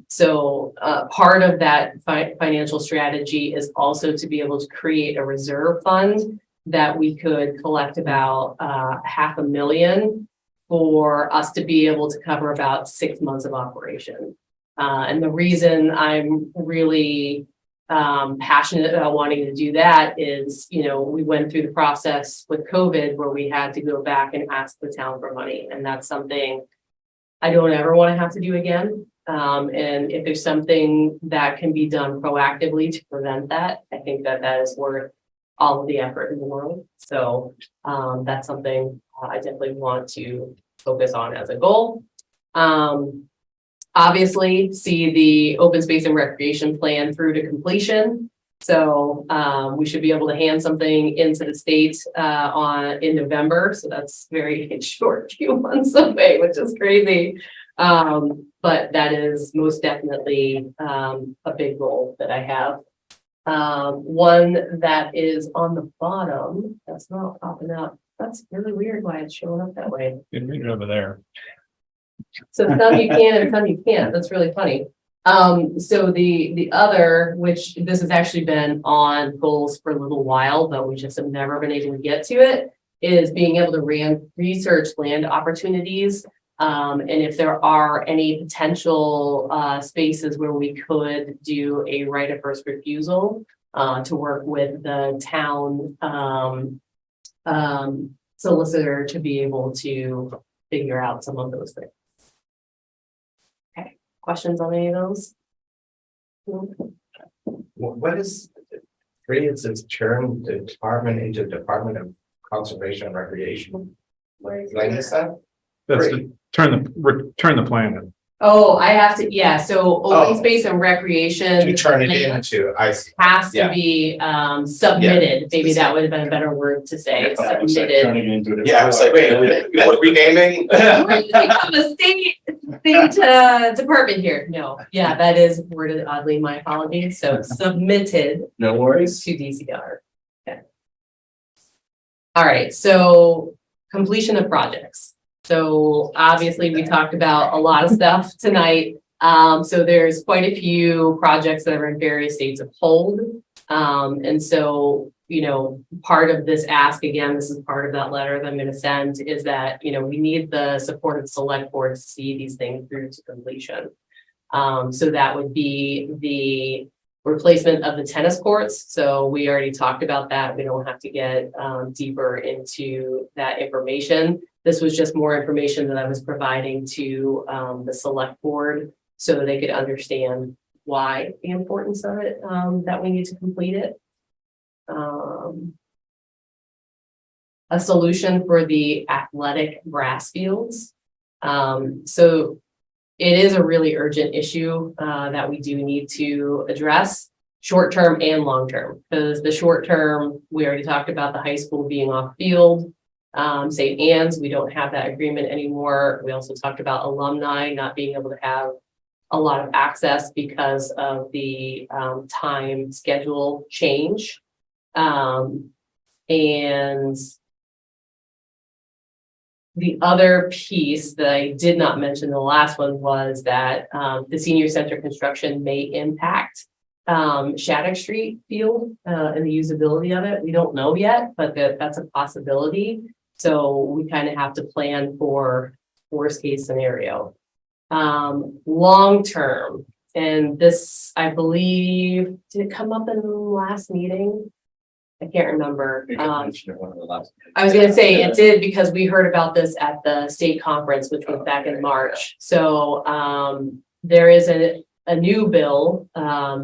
[SPEAKER 2] So part of that financial strategy is also to be able to create a reserve fund that we could collect about $500,000 for us to be able to cover about 6 months of operation. And the reason I'm really passionate about wanting to do that is, we went through the process with COVID where we had to go back and ask the town for money. And that's something I don't ever want to have to do again. And if there's something that can be done proactively to prevent that, I think that is worth all of the effort in the world. So that's something I definitely want to focus on as a goal. Obviously, see the open space and recreation plan through to completion. So we should be able to hand something into the state in November. So that's very short, few months away, which is crazy. But that is most definitely a big goal that I have. One that is on the bottom, that's not popping up. That's really weird why it's showing up that way.
[SPEAKER 7] Didn't read it over there.
[SPEAKER 2] So some you can and some you can't. That's really funny. So the other, which this has actually been on goals for a little while, but we just have never been able to get to it, is being able to research land opportunities. And if there are any potential spaces where we could do a right of first refusal to work with the town solicitor to be able to figure out some of those things. Okay, questions on any of those?
[SPEAKER 5] What is three? It's its term, the department into Department of Conservation and Recreation. Did I miss that?
[SPEAKER 1] That's
[SPEAKER 5] Three.
[SPEAKER 1] to turn the plan in.
[SPEAKER 2] Oh, I have to, yeah, so open
[SPEAKER 5] Oh.
[SPEAKER 2] space and recreation.
[SPEAKER 5] To turn it into, I see.
[SPEAKER 2] Has to
[SPEAKER 5] Yeah.
[SPEAKER 2] be submitted, maybe that would have been a better word to say, submitted.
[SPEAKER 6] Turning into a
[SPEAKER 5] Yeah, I was like, wait, what renaming?
[SPEAKER 2] We're gonna become a state department here, no, yeah, that is worded oddly, my apologies, so submitted
[SPEAKER 6] No worries.
[SPEAKER 2] to DCR. Okay. All right, so completion of projects. So obviously, we talked about a lot of stuff tonight. So there's quite a few projects that are in various states of hold. And so, you know, part of this ask, again, this is part of that letter that I'm going to send, is that, you know, we need the support of the select board to see these things through to completion. So that would be the replacement of the tennis courts. So we already talked about that. We don't have to get deeper into that information. This was just more information that I was providing to the select board so they could understand why the importance of it, that we need to complete it. A solution for the athletic grass fields. So it is a really urgent issue that we do need to address, short term and long term, because the short term, we already talked about the high school being off field. St. Anne's, we don't have that agreement anymore. We also talked about alumni not being able to have a lot of access because of the time schedule change. And the other piece that I did not mention, the last one, was that the senior center construction may impact Shattuck Street field and the usability of it. We don't know yet, but that's a possibility. So we kind of have to plan for worst case scenario. Long term, and this, I believe, did it come up in the last meeting? I can't remember. I was gonna say it did, because we heard about this at the state conference, which was back in March. So there is a new bill.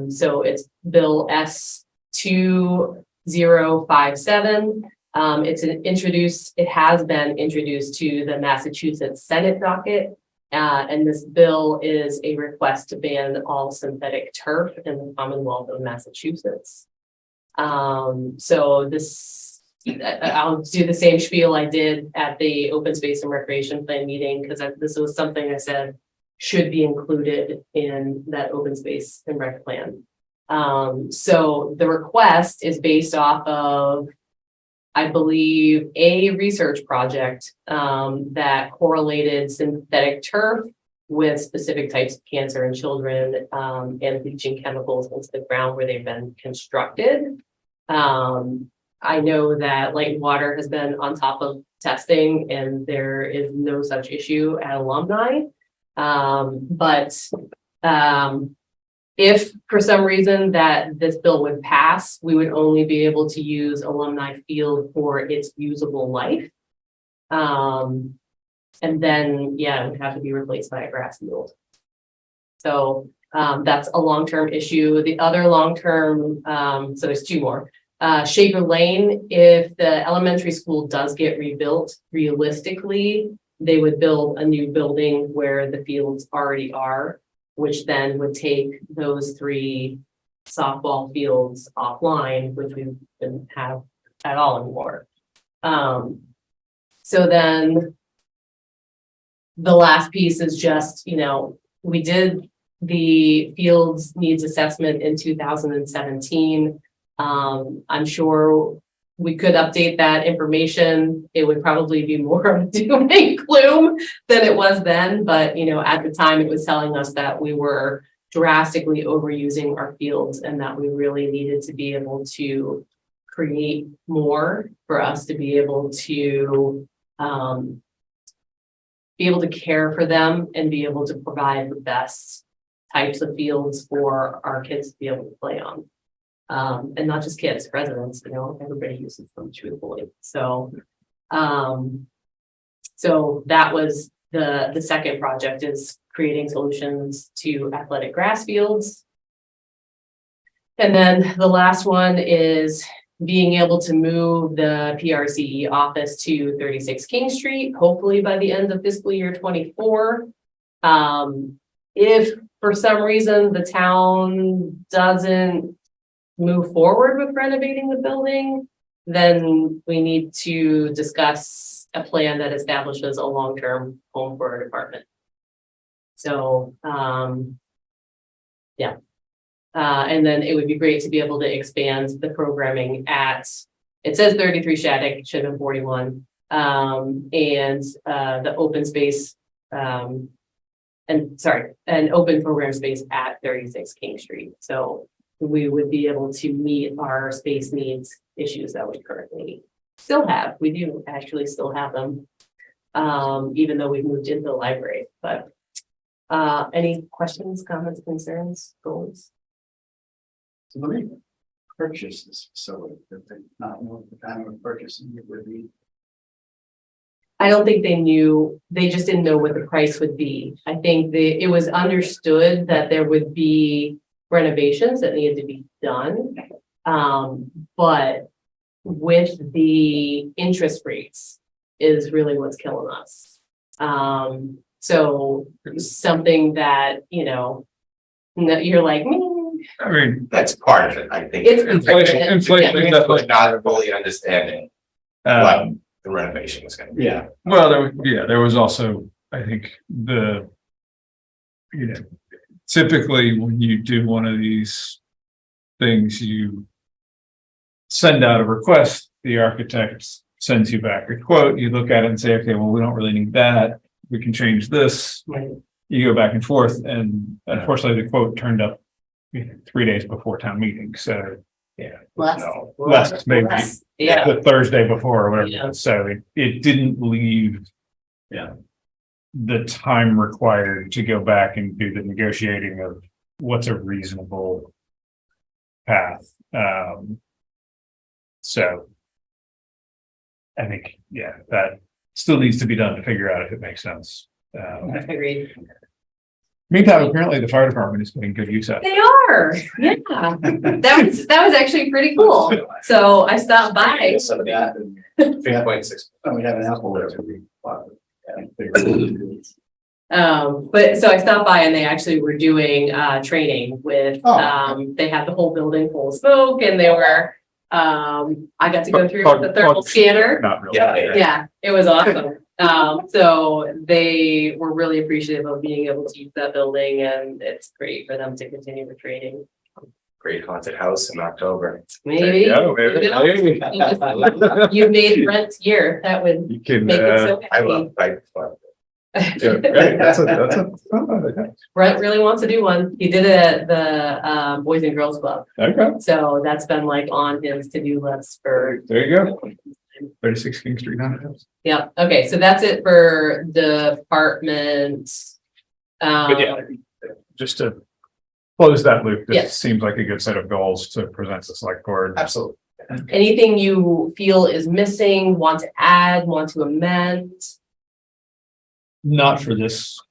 [SPEAKER 2] So it's Bill S2057. It has been introduced to the Massachusetts Senate docket. And this bill is a request to ban all synthetic turf in the Commonwealth of Massachusetts. So this, I'll do the same spiel I did at the open space and recreation plan meeting, because this was something I said should be included in that open space and rec plan. So the request is based off of, I believe, a research project that correlated synthetic turf with specific types of cancer in children and leaching chemicals into the ground where they've been constructed. I know that Light and Water has been on top of testing, and there is no such issue at alumni. If for some reason that this bill would pass, we would only be able to use alumni field for its usable life. And then, yeah, it would have to be replaced by a grass field. So that's a long-term issue. The other long-term, so there's two more. Shaker Lane, if the elementary school does get rebuilt, realistically, they would build a new building where the fields already are, which then would take those 3 softball fields offline, which we didn't have at all anymore. So then the last piece is just, we did the fields needs assessment in 2017. I'm sure we could update that information. It would probably be more of a doom and gloom than it was then, but at the time it was telling us that we were drastically overusing our fields and that we really needed to be able to create more for us to be able to care for them and be able to provide the best types of fields for our kids to be able to play on. And not just kids, residents, everybody uses them truthfully. So that was the second project, is creating solutions to athletic grass fields. And then the last one is being able to move the PRCE office to 36 King Street, hopefully by the end of fiscal year 24. If for some reason the town doesn't move forward with renovating the building, then we need to discuss a plan that establishes a long-term home for our department. So, yeah. And then it would be great to be able to expand the programming at, it says 33 Shattuck, it should have been 41. And the open space, an open program space at 36 King Street. So we would be able to meet our space needs issues that we currently still have. We do actually still have them, even though we've moved into the library. But any questions, comments, concerns, goals?
[SPEAKER 6] So let me purchase this facility, that they not know the time of purchasing it would be.
[SPEAKER 2] I don't think they knew, they just didn't know what the price would be. I think it was understood that there would be renovations that needed to be done. But with the interest rates is really what's killing us. So something that, you're like,
[SPEAKER 7] I mean,
[SPEAKER 5] That's part of it, I think.
[SPEAKER 2] It's
[SPEAKER 7] inflation is definitely.
[SPEAKER 5] Not fully understanding what the renovation was gonna be.
[SPEAKER 6] Yeah.
[SPEAKER 7] Well, there was also, I think, typically when you do one of these things, you send out a request, the architect sends you back a quote, you look at it and say, okay, well, we don't really need that. We can change this. You go back and forth, and unfortunately the quote turned up 3 days before town meeting. So yeah, less maybe
[SPEAKER 2] Yeah.
[SPEAKER 7] the Thursday before or whatever.
[SPEAKER 2] Yeah.
[SPEAKER 7] So it didn't leave the time required to go back and do the negotiating of what's a reasonable path. So I think, that still needs to be done to figure out if it makes sense.
[SPEAKER 2] Agreed.
[SPEAKER 7] Meantime, apparently the fire department is getting good use out of it.
[SPEAKER 2] They are, yeah. That was actually pretty cool. So I stopped by.
[SPEAKER 6] Some of that.
[SPEAKER 5] 3.6.
[SPEAKER 6] And we have an apple there to be.
[SPEAKER 2] But so I stopped by and they actually were doing training with they had the whole building full of smoke, and they were I got to go through with the thermal scanner.
[SPEAKER 7] Not really.
[SPEAKER 2] Yeah, it was awesome. So they were really appreciative of being able to use that building, and it's great for them to continue the training.
[SPEAKER 5] Great haunted house in October.
[SPEAKER 2] Maybe.
[SPEAKER 7] Maybe.
[SPEAKER 2] You made Brent's year. That would
[SPEAKER 7] You can,
[SPEAKER 2] make it so
[SPEAKER 5] I
[SPEAKER 2] happy.
[SPEAKER 5] love Fight Club.
[SPEAKER 7] that's
[SPEAKER 2] Brent really wants to do one. He did it at the Boys and Girls Club.
[SPEAKER 7] okay.
[SPEAKER 2] So that's been like on his to-do list for.
[SPEAKER 7] There you go. 36 King Street Haunted House.
[SPEAKER 2] Yeah, okay, so that's it for department.
[SPEAKER 7] But yeah, just to close that loop, this
[SPEAKER 2] Yes.
[SPEAKER 7] seems like a good set of goals to present to the select board.
[SPEAKER 5] Absolutely.
[SPEAKER 2] Anything you feel is missing, want to add, want to amend?
[SPEAKER 7] Not for this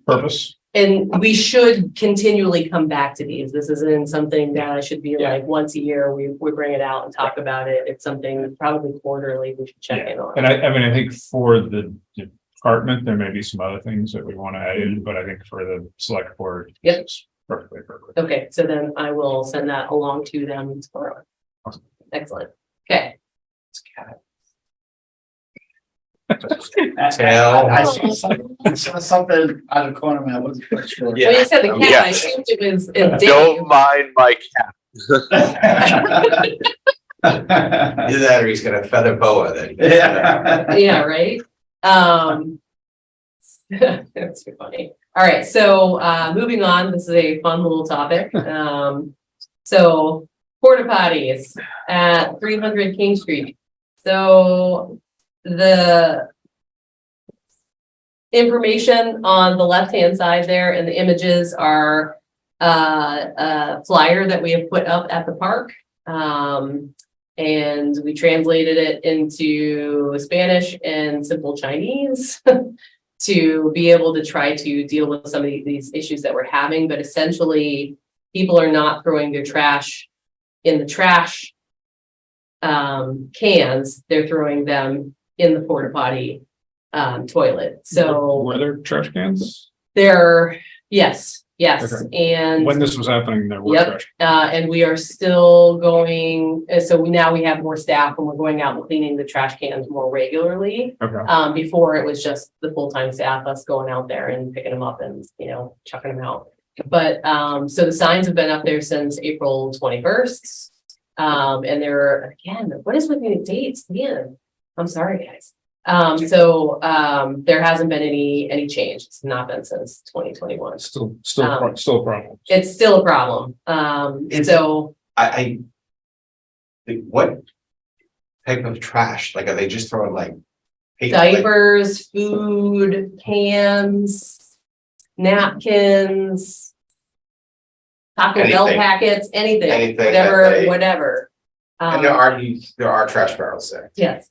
[SPEAKER 7] purpose.
[SPEAKER 2] And we should continually come back to these. This isn't something that should be like once a year, we bring it out and talk about it. It's something probably quarterly we should check in on.
[SPEAKER 7] And I mean, I think for the department, there may be some other things that we want to add in, but I think for the select board.
[SPEAKER 2] Yep.
[SPEAKER 7] It's perfectly perfect.
[SPEAKER 2] Okay, so then I will send that along to them tomorrow.
[SPEAKER 7] Awesome.
[SPEAKER 2] Excellent. Okay.
[SPEAKER 6] I saw something out of the corner of my eye, I wasn't quite sure.
[SPEAKER 2] Well, you said the cat, I
[SPEAKER 4] Yes.
[SPEAKER 2] assumed it was Dave.
[SPEAKER 4] Don't mind my cat.
[SPEAKER 5] Either that or he's got a feather boa that.
[SPEAKER 6] Yeah.
[SPEAKER 2] Yeah, right? That's too funny. All right, so moving on, this is a fun little topic. So porta potties at 300 King Street. So the information on the left-hand side there and the images are a flyer that we have put up at the park. And we translated it into Spanish and simple Chinese to be able to try to deal with some of these issues that we're having. But essentially, people are not throwing their trash in the trash cans. They're throwing them in the porta potty toilet. So
[SPEAKER 7] Were there trash cans?
[SPEAKER 2] they're, yes,
[SPEAKER 7] Okay.
[SPEAKER 2] and.
[SPEAKER 7] When this was happening, there were
[SPEAKER 2] Yep.
[SPEAKER 7] trash.
[SPEAKER 2] And we are still going, so now we have more staff and we're going out and cleaning the trash cans more regularly.
[SPEAKER 7] Okay.
[SPEAKER 2] Before it was just the full-time staff, us going out there and picking them up and, chucking them out. But, so the signs have been up there since April 21st. And they're, again, what is with the dates again? I'm sorry, guys. There hasn't been any change. It's not been since 2021.
[SPEAKER 7] Still a problem.
[SPEAKER 2] It's still a problem.
[SPEAKER 5] What type of trash? Like, are they just throwing like?
[SPEAKER 2] Diapers, food, cans, napkins, Taco Bell
[SPEAKER 5] Anything.
[SPEAKER 2] packets, anything,
[SPEAKER 5] Anything
[SPEAKER 2] whatever.
[SPEAKER 5] And there are trash barrels there.
[SPEAKER 2] Yes.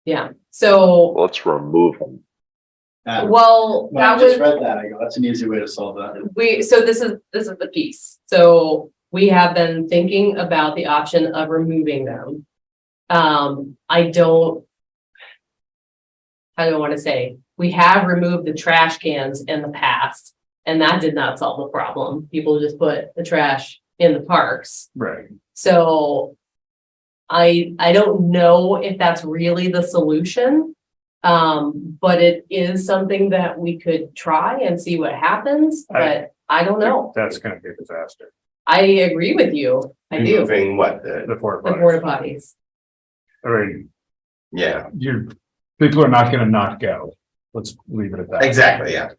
[SPEAKER 2] Yeah, so,
[SPEAKER 4] Let's remove them.
[SPEAKER 2] well,
[SPEAKER 6] When I
[SPEAKER 2] that
[SPEAKER 6] just
[SPEAKER 2] was,
[SPEAKER 6] read that, I go, that's an easy way to solve that.
[SPEAKER 2] so this is the piece. So we have been thinking about the option of removing them. I don't want to say, we have removed the trash cans in the past, and that did not solve the problem. People just put the trash in the parks.
[SPEAKER 7] Right.
[SPEAKER 2] So I don't know if that's really the solution. But it is something that we could try and see what happens, but I don't know.
[SPEAKER 7] That's gonna be a disaster.
[SPEAKER 2] I agree with you. I do.
[SPEAKER 5] Removing what,
[SPEAKER 7] The porta
[SPEAKER 2] The
[SPEAKER 7] potties.
[SPEAKER 2] porta potties.
[SPEAKER 7] I mean,
[SPEAKER 5] yeah,
[SPEAKER 7] people are not gonna not go. Let's leave it at that.
[SPEAKER 5] exactly, yeah.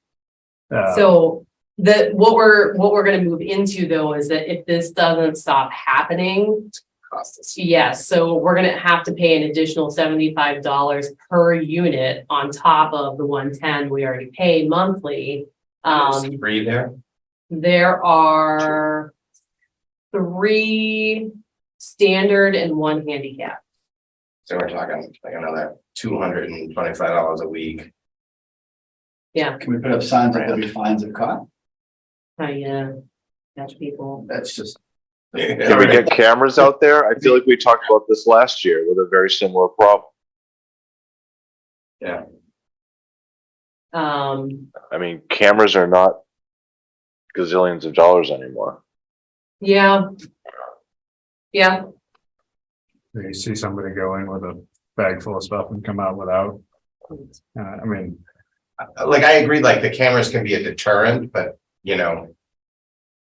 [SPEAKER 2] So what we're gonna move into though is that if this doesn't stop happening,
[SPEAKER 5] Cost us.
[SPEAKER 2] yes, so we're gonna have to pay an additional $75 per unit on top of the 110 we already pay monthly.
[SPEAKER 5] There's 3 there.
[SPEAKER 2] There are 3 standard and 1 handicap.
[SPEAKER 5] So we're talking like another $225 a week.
[SPEAKER 2] Yeah,
[SPEAKER 6] Can we put up signs that there'll be fines if caught?
[SPEAKER 2] catch people.
[SPEAKER 6] That's just.
[SPEAKER 4] Can we get cameras out there? I feel like we talked about this last year with a very similar problem.
[SPEAKER 5] Yeah.
[SPEAKER 4] I mean, cameras are not gazillions of dollars anymore.
[SPEAKER 2] Yeah. Yeah,
[SPEAKER 7] You see somebody go in with a bag full of stuff and come out without. I mean,
[SPEAKER 5] Like, I agree, like the cameras can be a deterrent, but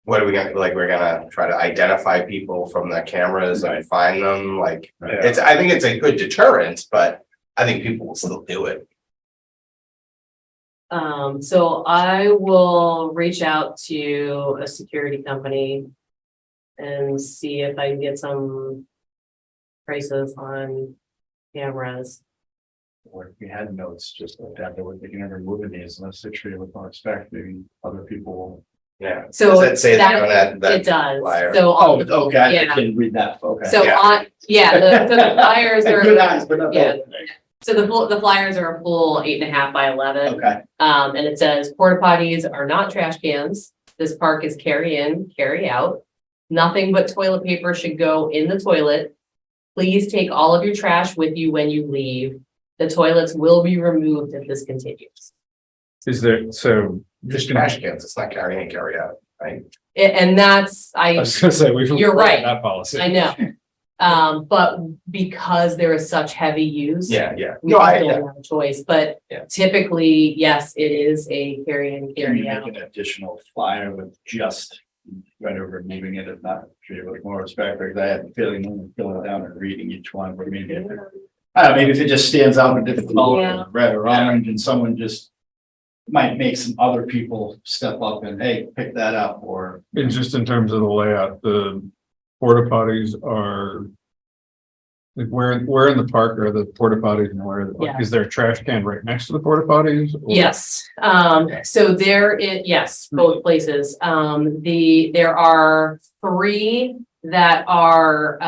[SPEAKER 5] what are we gonna, like, we're gonna try to identify people from the cameras and find them, like, I think it's a good deterrent, but I think people will still do it.
[SPEAKER 2] so I will reach out to a security company and see if I can get some prices on cameras.
[SPEAKER 6] Or if we had notes just like that, we're thinking of removing these unless they're treated with more respect, maybe other people.
[SPEAKER 5] Yeah.
[SPEAKER 2] So
[SPEAKER 5] Does that say that on that
[SPEAKER 2] it does,
[SPEAKER 5] flyer?
[SPEAKER 2] so.
[SPEAKER 6] Oh, okay, I
[SPEAKER 2] Yeah.
[SPEAKER 6] can read that, okay.
[SPEAKER 2] So
[SPEAKER 5] Yeah.
[SPEAKER 2] on, the flyers are.
[SPEAKER 6] Good eyes, but not
[SPEAKER 2] Yeah.
[SPEAKER 6] both.
[SPEAKER 2] So the flyers are a full 8.5 by 11.
[SPEAKER 6] Okay,
[SPEAKER 2] And it says porta potties are not trash cans. This park is carry in, carry out. Nothing but toilet paper should go in the toilet. Please take all of your trash with you when you leave. The toilets will be removed if this continues.
[SPEAKER 1] Is there, so.
[SPEAKER 5] There's trash cans, it's not carry in, carry out, right?
[SPEAKER 2] And that's,
[SPEAKER 1] I was gonna say, we've.
[SPEAKER 2] You're right.
[SPEAKER 1] That policy.
[SPEAKER 2] I know. But because there is such heavy use.
[SPEAKER 5] Yeah, yeah.
[SPEAKER 2] We
[SPEAKER 5] No, I,
[SPEAKER 2] don't have a choice, but
[SPEAKER 5] Yeah.
[SPEAKER 2] typically, yes, it is a carry in,
[SPEAKER 6] can
[SPEAKER 2] carry
[SPEAKER 6] you make
[SPEAKER 2] out.
[SPEAKER 6] an additional flyer with just right over moving it, if not, with more respect, because I had the feeling when we're filling it down and reading each one, but maybe, I don't know, maybe if it just stands out in a different color,
[SPEAKER 2] Yeah.
[SPEAKER 6] red or orange, and someone just might make some other people step up and, hey, pick that up, or.
[SPEAKER 7] And just in terms of the layout, the porta potties are. Like where in the park are the porta potties and where,
[SPEAKER 2] Yeah.
[SPEAKER 7] is there a trash can right next to the porta potties? or-
[SPEAKER 2] Yes, so yes, both places. There are 3 that are,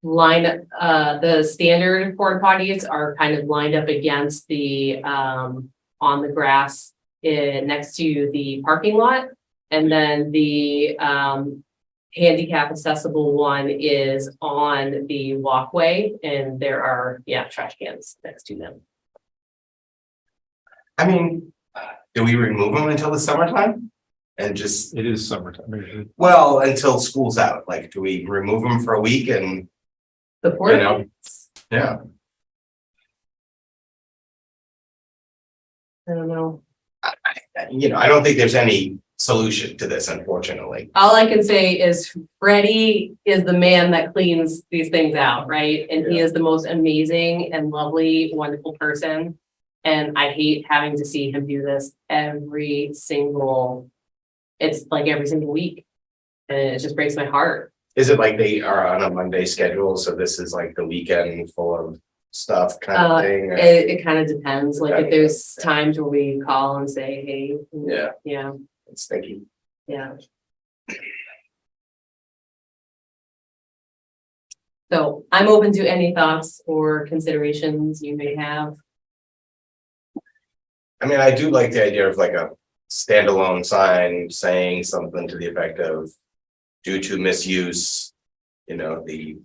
[SPEAKER 2] the standard porta potties are kind of lined up against the, on the grass next to the parking lot. And then the, handicap accessible one is on the walkway, and there are, trash cans next to them.
[SPEAKER 5] I mean, do we remove them until the summertime? And just,
[SPEAKER 7] It is summertime.
[SPEAKER 5] well, until school's out, like, do we remove them for a week and,
[SPEAKER 2] The porta
[SPEAKER 5] You know,
[SPEAKER 2] potties?
[SPEAKER 5] yeah.
[SPEAKER 2] I don't know.
[SPEAKER 5] I don't think there's any solution to this, unfortunately.
[SPEAKER 2] All I can say is Freddie is the man that cleans these things out, right? And he is the most amazing and lovely, wonderful person. And I hate having to see him do this it's like every single week. And it just breaks my heart.
[SPEAKER 5] Is it like they are on a Monday schedule, so this is like the weekend full of stuff kind of thing? or-
[SPEAKER 2] It kind of depends, like if there's times where we call and say, hey.
[SPEAKER 5] Yeah.
[SPEAKER 2] Yeah,
[SPEAKER 5] It's sticky.
[SPEAKER 2] yeah. So I'm open to any thoughts or considerations you may have.
[SPEAKER 5] I mean, I do like the idea of like a standalone sign saying something to the effect of, due to misuse, the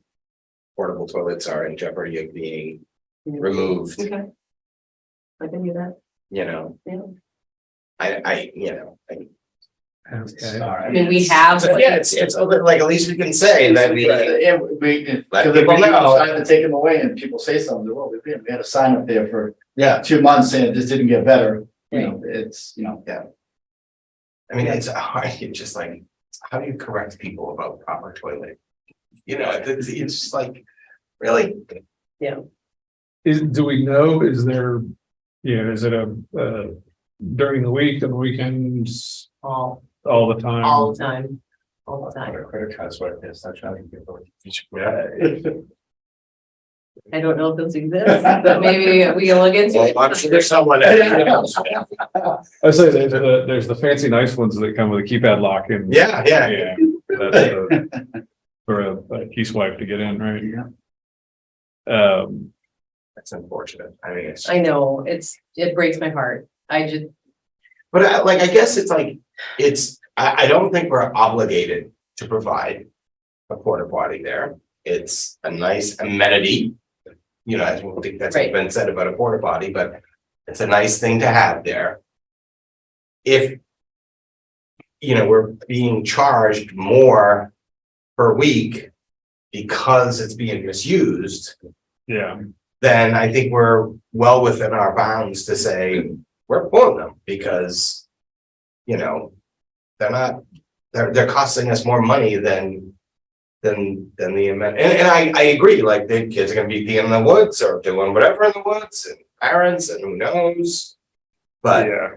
[SPEAKER 5] portable toilets are in jeopardy of being removed,
[SPEAKER 2] Okay. I can do that, yeah.
[SPEAKER 6] Sorry.
[SPEAKER 2] I mean, we have.
[SPEAKER 5] It's like, at least we can say that we.
[SPEAKER 6] Yeah,
[SPEAKER 5] Let
[SPEAKER 6] because if
[SPEAKER 5] people
[SPEAKER 6] we
[SPEAKER 5] know.
[SPEAKER 6] decide to take them away and people say something, well, we had a sign up there for
[SPEAKER 5] Yeah,
[SPEAKER 6] 2 months saying this didn't get better, it's,
[SPEAKER 5] I mean, it's hard, it's just like, how do you correct people about proper toilet? It's just like, really?
[SPEAKER 7] Do we know, is there, is it during the week and weekends, all the time?
[SPEAKER 2] All the time, all the time.
[SPEAKER 6] credit card swipe is, I'm trying to get
[SPEAKER 5] Yeah.
[SPEAKER 2] I don't know if those exist, but maybe we can look into it.
[SPEAKER 5] Well, I'm sure there's someone.
[SPEAKER 7] I say there's the fancy nice ones that come with a keypad lock and.
[SPEAKER 5] Yeah.
[SPEAKER 7] Yeah, that's for a key swipe to get in, right?
[SPEAKER 6] Yeah.
[SPEAKER 5] That's unfortunate. I mean,
[SPEAKER 2] I know, it breaks my heart.
[SPEAKER 5] but I guess it's like, I don't think we're obligated to provide a porta potty there. It's a nice amenity. I don't think that's
[SPEAKER 2] Right.
[SPEAKER 5] been said about a porta potty, but it's a nice thing to have there. If, we're being charged more per week because it's being misused,
[SPEAKER 7] Yeah,
[SPEAKER 5] then I think we're well within our bounds to say, we're pulling them because, they're costing us more money than the amount. And I agree, like the kids are gonna be peeing in the woods or doing whatever in the woods, and parents, and who knows? But,
[SPEAKER 7] yeah.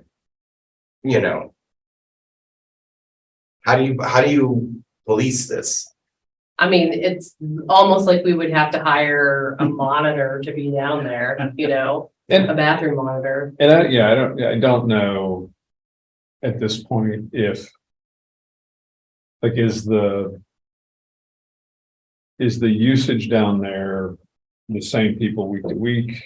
[SPEAKER 5] how do you police this?
[SPEAKER 2] I mean, it's almost like we would have to hire a monitor to be down there, a bathroom monitor.
[SPEAKER 7] And I don't know at this point if, like, is the usage down there the same people week to week?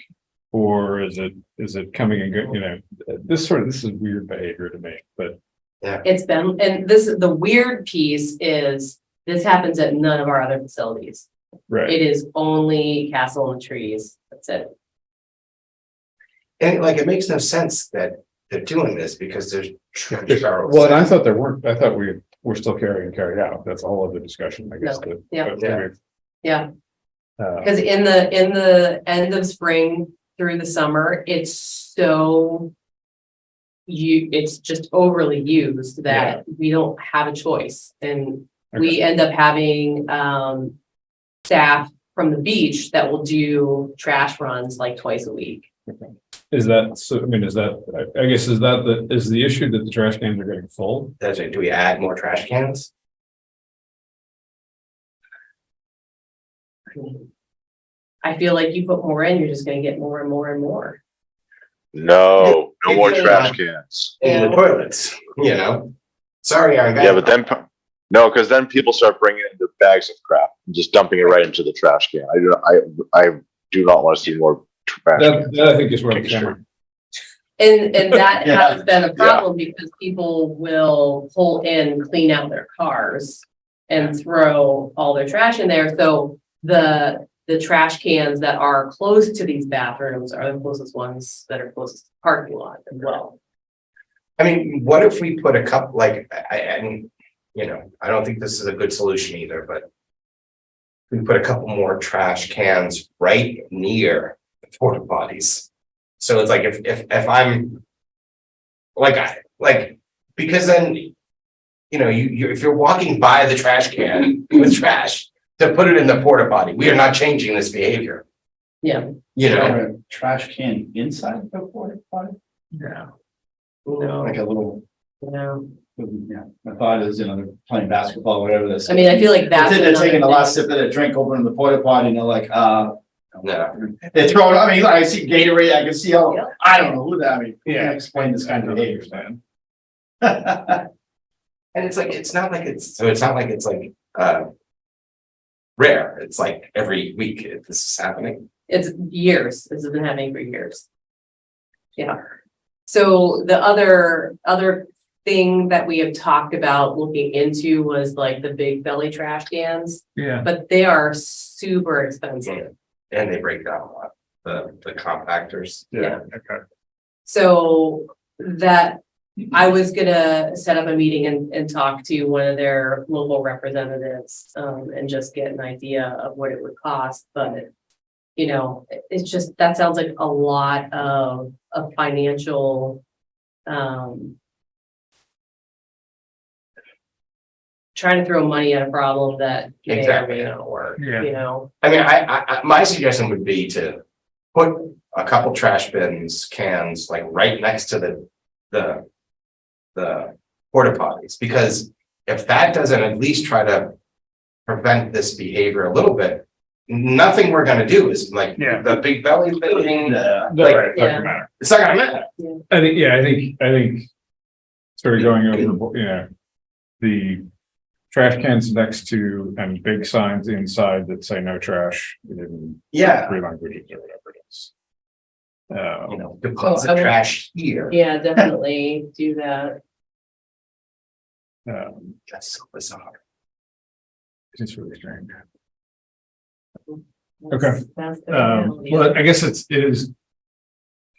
[SPEAKER 7] Or is it coming and go, you know, this is weird behavior to me, but
[SPEAKER 2] It's been, and the weird piece is, this happens at none of our other facilities.
[SPEAKER 7] right.
[SPEAKER 2] It is only Castle on the Trees. That's it.
[SPEAKER 5] And like, it makes no sense that they're doing this because there's trash barrels.
[SPEAKER 7] Well, and I thought I thought we're still carried out. That's all of the discussion, I guess.
[SPEAKER 2] No. Yeah.
[SPEAKER 7] But,
[SPEAKER 2] Yeah,
[SPEAKER 7] uh,
[SPEAKER 2] because in the end of spring through the summer, it's so it's just overly used that we don't have a choice, and we end up having staff from the beach that will do trash runs like twice a week.
[SPEAKER 7] Is that, so, I mean, is that, I guess, is the issue that the trash cans are getting full?
[SPEAKER 5] That's it. Do we add more trash cans?
[SPEAKER 2] I feel like you put more in, you're just gonna get more and more and more.
[SPEAKER 4] No more
[SPEAKER 5] It's
[SPEAKER 4] trash cans.
[SPEAKER 5] In the toilets, you know? Sorry, our guy.
[SPEAKER 4] Yeah, but then, no, because then people start bringing in their bags of crap and just dumping it right into the trash can. I do not want to see more trash cans.
[SPEAKER 7] That I think is where the camera.
[SPEAKER 2] And that
[SPEAKER 6] Yeah.
[SPEAKER 2] has been a problem because people will pull in, clean out their cars and throw all their trash in there. So the trash cans that are close to these bathrooms are the closest ones that are closest to the parking lot as well.
[SPEAKER 5] I mean, what if we put a couple, like, I mean, you know, I don't think this is a good solution either, but we put a couple more trash cans right near the porta potties. So it's like, if I'm like, because then, you know, if you're walking by the trash can with trash to put it in the porta potty, we are not changing this behavior,
[SPEAKER 2] Yeah,
[SPEAKER 5] you know?
[SPEAKER 6] A trash can inside the porta potty?
[SPEAKER 7] Yeah.
[SPEAKER 2] no,
[SPEAKER 6] Like a little,
[SPEAKER 2] no.
[SPEAKER 6] yeah, I thought it was, you know, they're playing basketball, whatever this.
[SPEAKER 2] I mean, I feel like that's
[SPEAKER 6] They're taking the
[SPEAKER 2] another
[SPEAKER 6] last sip of their drink, opening the porta potty, and they're like,
[SPEAKER 5] No.
[SPEAKER 6] they're throwing, I mean, I see Gatorade, I can see all,
[SPEAKER 2] Yeah.
[SPEAKER 6] I don't know who that, I mean,
[SPEAKER 7] Yeah.
[SPEAKER 6] can't explain this kind of behavior, man.
[SPEAKER 5] And it's like, it's not like it's like, rare. It's like every week this is happening.
[SPEAKER 2] It's years. This has been happening for years. Yeah. So the other thing that we have talked about looking into was like the big belly trash cans,
[SPEAKER 7] Yeah.
[SPEAKER 2] but they are super expensive.
[SPEAKER 5] And they break down a lot, the compactors.
[SPEAKER 2] Yeah.
[SPEAKER 7] Okay.
[SPEAKER 2] So that I was gonna set up a meeting and talk to one of their local representatives, and just get an idea of what it would cost, but you know, it's just, that sounds like a lot of financial, trying to throw money at a problem that may or
[SPEAKER 5] Exactly.
[SPEAKER 2] may not work,
[SPEAKER 7] Yeah.
[SPEAKER 2] you know?
[SPEAKER 5] I mean, I my suggestion would be to put a couple trash bins, cans, like right next to the porta potties, because if that doesn't at least try to prevent this behavior a little bit, nothing we're gonna do is like
[SPEAKER 7] Yeah.
[SPEAKER 5] the big belly thing,
[SPEAKER 6] Yeah.
[SPEAKER 7] That's right. It
[SPEAKER 2] Yeah.
[SPEAKER 7] doesn't matter.
[SPEAKER 5] it's not gonna matter.
[SPEAKER 7] I think sort of going over the, you know, the trash cans next to and big signs inside that say no trash in
[SPEAKER 5] Yeah,
[SPEAKER 7] 3 languages or whatever it is.
[SPEAKER 5] you know, deposit
[SPEAKER 2] I would-
[SPEAKER 5] trash here.
[SPEAKER 2] Yeah, definitely do that.
[SPEAKER 5] That's so bizarre.
[SPEAKER 7] It's really strange.
[SPEAKER 2] That's- that's the reality.
[SPEAKER 7] Well, I guess it is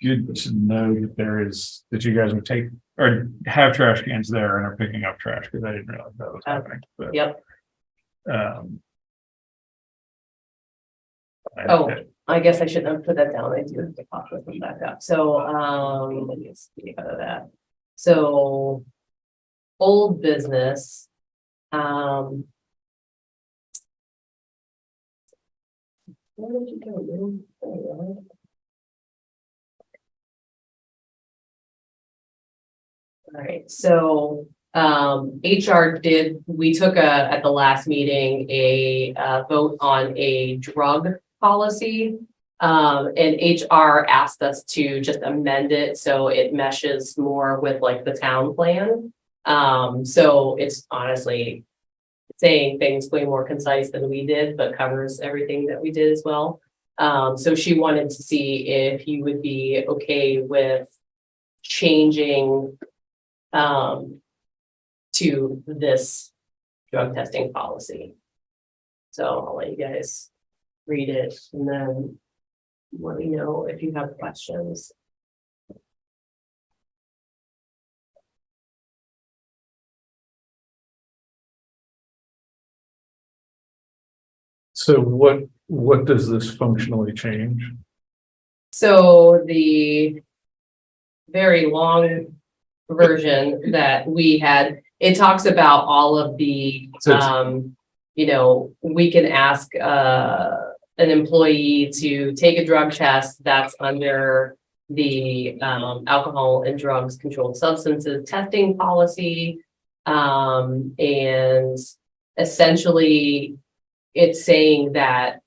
[SPEAKER 7] good to know that you guys would take or have trash cans there and are picking up trash, because I didn't realize that was happening, but.
[SPEAKER 2] Yep.
[SPEAKER 7] Um.
[SPEAKER 2] Oh, I guess I shouldn't have put that down. I do have to pop this one back up. So, let me see out of that. So old business, where did you go? There you are. All right, so HR we took at the last meeting, a vote on a drug policy. And HR asked us to just amend it so it meshes more with like the town plan. So it's honestly saying things way more concise than we did, but covers everything that we did as well. So she wanted to see if you would be okay with changing to this drug testing policy. So I'll let you guys read it and then let me know if you have questions.
[SPEAKER 7] So what does this functionally change?
[SPEAKER 2] So the very long version that we had, it talks about all of the,
[SPEAKER 1] So it's-
[SPEAKER 2] you know, we can ask an employee to take a drug test that's under the alcohol and drugs controlled substances testing policy. And essentially it's saying that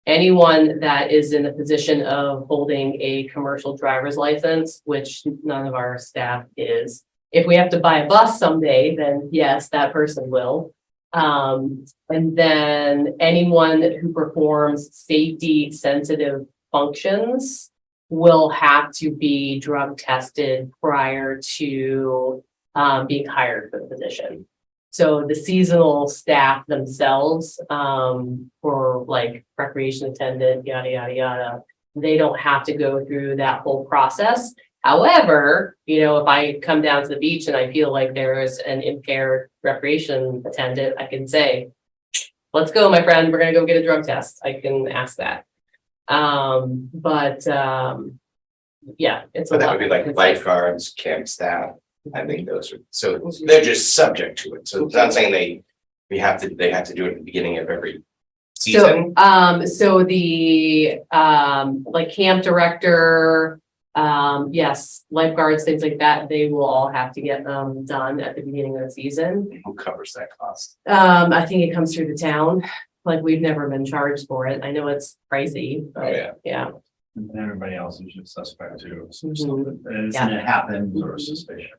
[SPEAKER 2] anyone that is in the position of holding a commercial driver's license, which none of our staff is, if we have to buy a bus someday, then yes, that person will. And then anyone who performs safety sensitive functions will have to be drug tested prior to being hired for the position. So the seasonal staff themselves, for like recreation attendant, yada, yada, yada, they don't have to go through that whole process. However, you know, if I come down to the beach and I feel like there is an impaired recreation attendant, I can say, let's go, my friend, we're gonna go get a drug test. I can ask that. Yeah, it's.
[SPEAKER 5] But that would be like lifeguards, camp staff. I think those are, so they're just subject to it. So it's not saying they have to do it at the beginning of every season.
[SPEAKER 2] So the, like camp director, yes, lifeguards, things like that, they will all have to get them done at the beginning of the season.
[SPEAKER 5] Who covers that cost?
[SPEAKER 2] I think it comes through the town, like we've never been charged for it. I know it's pricey,
[SPEAKER 5] Oh, yeah.
[SPEAKER 2] but yeah.
[SPEAKER 6] And everybody else is just suspect too. So
[SPEAKER 2] Mhm.
[SPEAKER 6] and
[SPEAKER 2] Yeah.
[SPEAKER 6] it happens or suspicion.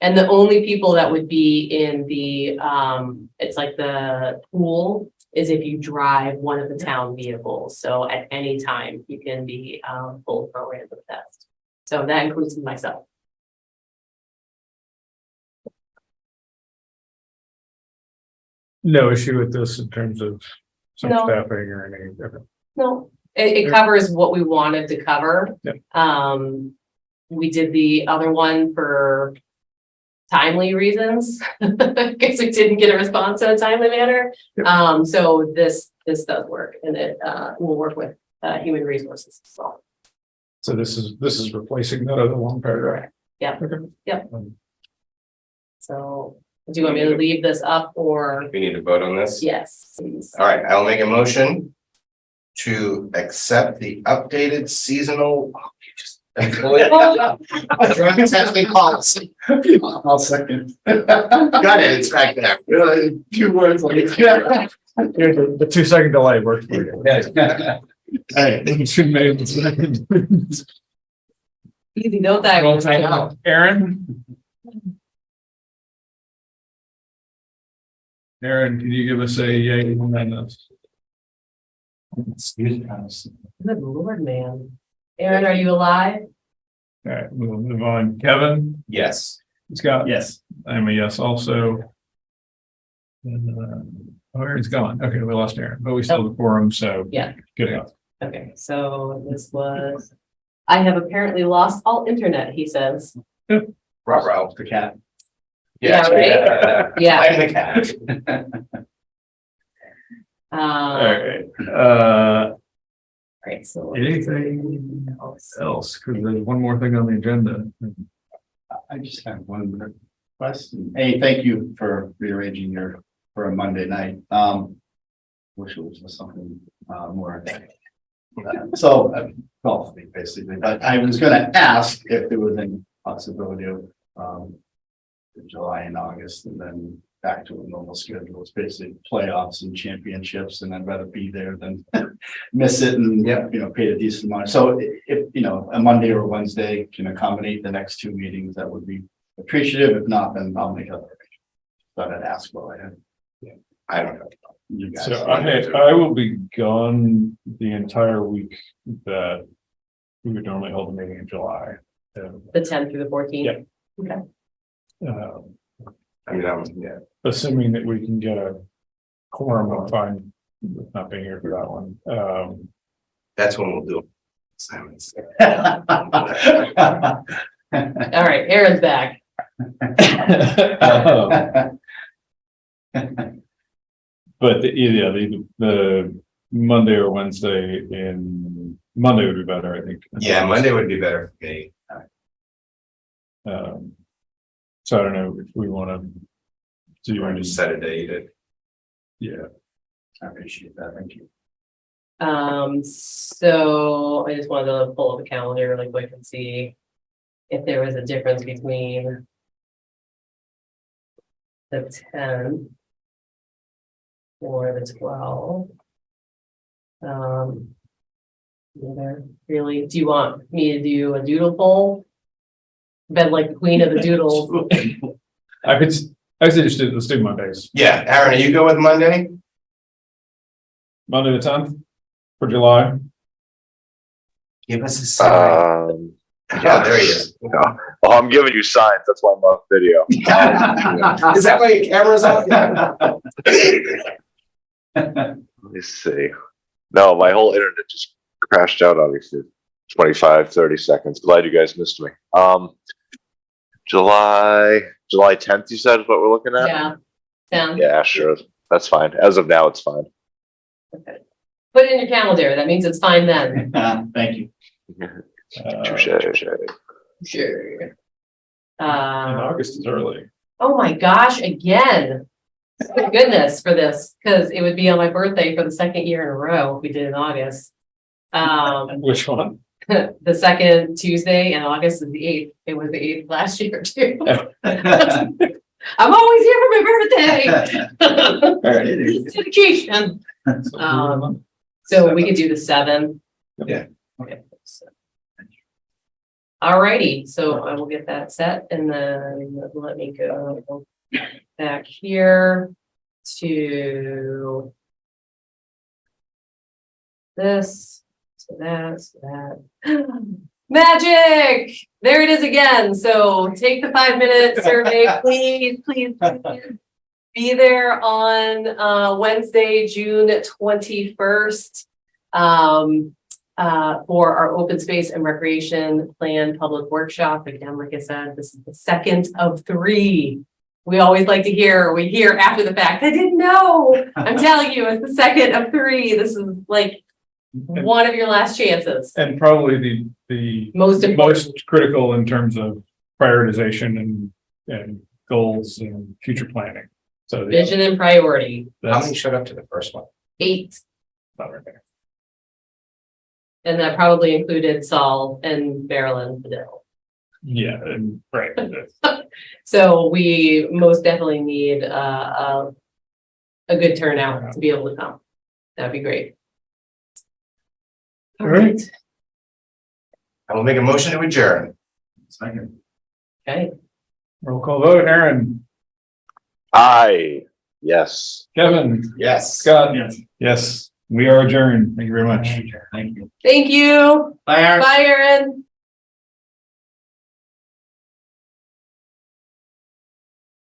[SPEAKER 2] And the only people that would be in the, it's like the pool is if you drive one of the town vehicles. So at any time you can be, pulled for a random test. So that includes myself.
[SPEAKER 7] No issue with this in terms of some
[SPEAKER 2] No.
[SPEAKER 7] staffing or any. Okay.
[SPEAKER 2] No, it covers what we wanted to cover.
[SPEAKER 7] Yep.
[SPEAKER 2] We did the other one for timely reasons. Guess we didn't get a response in a timely manner.
[SPEAKER 7] Yep.
[SPEAKER 2] So this does work and it will work with human resources as well.
[SPEAKER 7] So this is replacing the other one paragraph.
[SPEAKER 2] Yeah.
[SPEAKER 7] Okay.
[SPEAKER 2] Yep. So do you want me to leave this up or?
[SPEAKER 5] We need to vote on this?
[SPEAKER 2] Yes, please.
[SPEAKER 5] All right, I'll make a motion to accept the updated seasonal. Employee drug testing policy.
[SPEAKER 6] I'll second.
[SPEAKER 5] Got it, it's back there.
[SPEAKER 6] 2 words like.
[SPEAKER 7] The 2-second delay worked for you. Hey, motion made and seconded.
[SPEAKER 2] Easy, don't die.
[SPEAKER 7] Roll time out. Aaron? Aaron, can you give us a yay on this?
[SPEAKER 2] Good Lord, man. Aaron, are you alive?
[SPEAKER 7] All right, we'll move on. Kevin,
[SPEAKER 5] Yes.
[SPEAKER 7] Scott?
[SPEAKER 6] Yes.
[SPEAKER 7] I'm a yes also. And, Aaron's gone. Okay, we lost Aaron, but we still have a quorum, so.
[SPEAKER 2] Yeah.
[SPEAKER 7] Good enough.
[SPEAKER 2] Okay, so this was, I have apparently lost all internet, he says.
[SPEAKER 5] Ruh-roh.
[SPEAKER 6] The cat.
[SPEAKER 2] Yeah, right? Yeah.
[SPEAKER 5] I'm the cat.
[SPEAKER 7] All right,
[SPEAKER 2] Right, so.
[SPEAKER 7] anything else? Because there's one more thing on the agenda.
[SPEAKER 6] I just have one more question. Hey, thank you for rearranging for a Monday night. Wish it was something more. Golf basically, but I was gonna ask if there was any possibility of July and August and then back to a normal schedule. It's basically playoffs and championships, and I'd rather be there than miss it and, pay a decent amount. So if, a Monday or Wednesday can accommodate the next 2 meetings, that would be appreciative. If not, then I'll make other arrangements. Thought I'd ask while I had.
[SPEAKER 5] I don't know.
[SPEAKER 6] You guys.
[SPEAKER 1] So I will be gone the entire week that we would normally hold a meeting in July.
[SPEAKER 2] The 10th through the 14th.
[SPEAKER 1] Yep.
[SPEAKER 2] Okay.
[SPEAKER 5] I mean, yeah,
[SPEAKER 1] Assuming that we can get a quorum, I'm fine with not being here for that one.
[SPEAKER 5] that's when we'll do assignments.
[SPEAKER 2] All right, Aaron's back.
[SPEAKER 1] But the Monday or Wednesday Monday would be better, I think.
[SPEAKER 5] Yeah, Monday would be better for me.
[SPEAKER 1] So I don't know if we want to do
[SPEAKER 5] You want to
[SPEAKER 1] any,
[SPEAKER 5] set a date?
[SPEAKER 1] yeah.
[SPEAKER 6] I appreciate that, thank you.
[SPEAKER 2] So I just wanted to pull up the calendar really quick and see if there was a difference between the 10 or the 12. Either really, do you want me to do a doodle poll? Been like the queen of the doodles.
[SPEAKER 1] I could say let's do Mondays.
[SPEAKER 5] Yeah, Aaron, are you good with Monday?
[SPEAKER 1] Monday the 10th for July.
[SPEAKER 5] Give us a sign.
[SPEAKER 4] Yeah,
[SPEAKER 5] there he is.
[SPEAKER 4] Oh, I'm giving you signs. That's why I'm off video.
[SPEAKER 5] Is that why your camera's on?
[SPEAKER 4] Let me see. No, my whole internet just crashed out on me for 25, 30 seconds. Glad you guys missed me. July 10th, you said is what we're looking at?
[SPEAKER 2] Yeah. Sound.
[SPEAKER 4] Yeah, sure. That's fine. As of now, it's fine.
[SPEAKER 2] Okay. Put it in your calendar. That means it's fine then.
[SPEAKER 6] Thank you.
[SPEAKER 4] Touche.
[SPEAKER 2] Sure.
[SPEAKER 1] And August is early.
[SPEAKER 2] Oh my gosh, again. Thank goodness for this, because it would be on my birthday for the second year in a row. if We did in August.
[SPEAKER 1] Which one?
[SPEAKER 2] The second Tuesday in August is the 8th. It was the 8th last year too. I'm always here for my birthday. It's dedication. So we could do the 7th.
[SPEAKER 5] Yeah.
[SPEAKER 2] Okay. Alrighty, so I will get that set and then let me go back here to this, to that, to that. Magic! There it is again. So take the 5-minute survey, please. Be there on Wednesday, June 21st. For our open space and recreation plan public workshop. Again, like I said, this is the second of 3. We always like to hear, we hear after the fact, I didn't know. I'm telling you, it's the second of 3. This is like one of your last chances.
[SPEAKER 1] And probably the
[SPEAKER 2] Most important.
[SPEAKER 1] most critical in terms of prioritization and goals and future planning. So
[SPEAKER 2] Vision and priority.
[SPEAKER 5] How many showed up to the first one?
[SPEAKER 2] 8.
[SPEAKER 1] Not right there.
[SPEAKER 2] And that probably included Saul and Marilyn Fidel.
[SPEAKER 1] Yeah, and right.
[SPEAKER 2] So we most definitely need a good turnout to be able to come. That'd be great. All right.
[SPEAKER 5] I will make a motion to adjourn.
[SPEAKER 6] Second.
[SPEAKER 2] Okay.
[SPEAKER 1] Roll call vote. Aaron,
[SPEAKER 4] Aye. Yes.
[SPEAKER 1] Kevin,
[SPEAKER 5] Yes.
[SPEAKER 1] Scott.
[SPEAKER 6] Yes.
[SPEAKER 1] Yes, we are adjourned. Thank you very much.
[SPEAKER 6] Thank you.
[SPEAKER 2] Thank you.
[SPEAKER 6] Bye, Aaron.
[SPEAKER 2] Bye, Erin.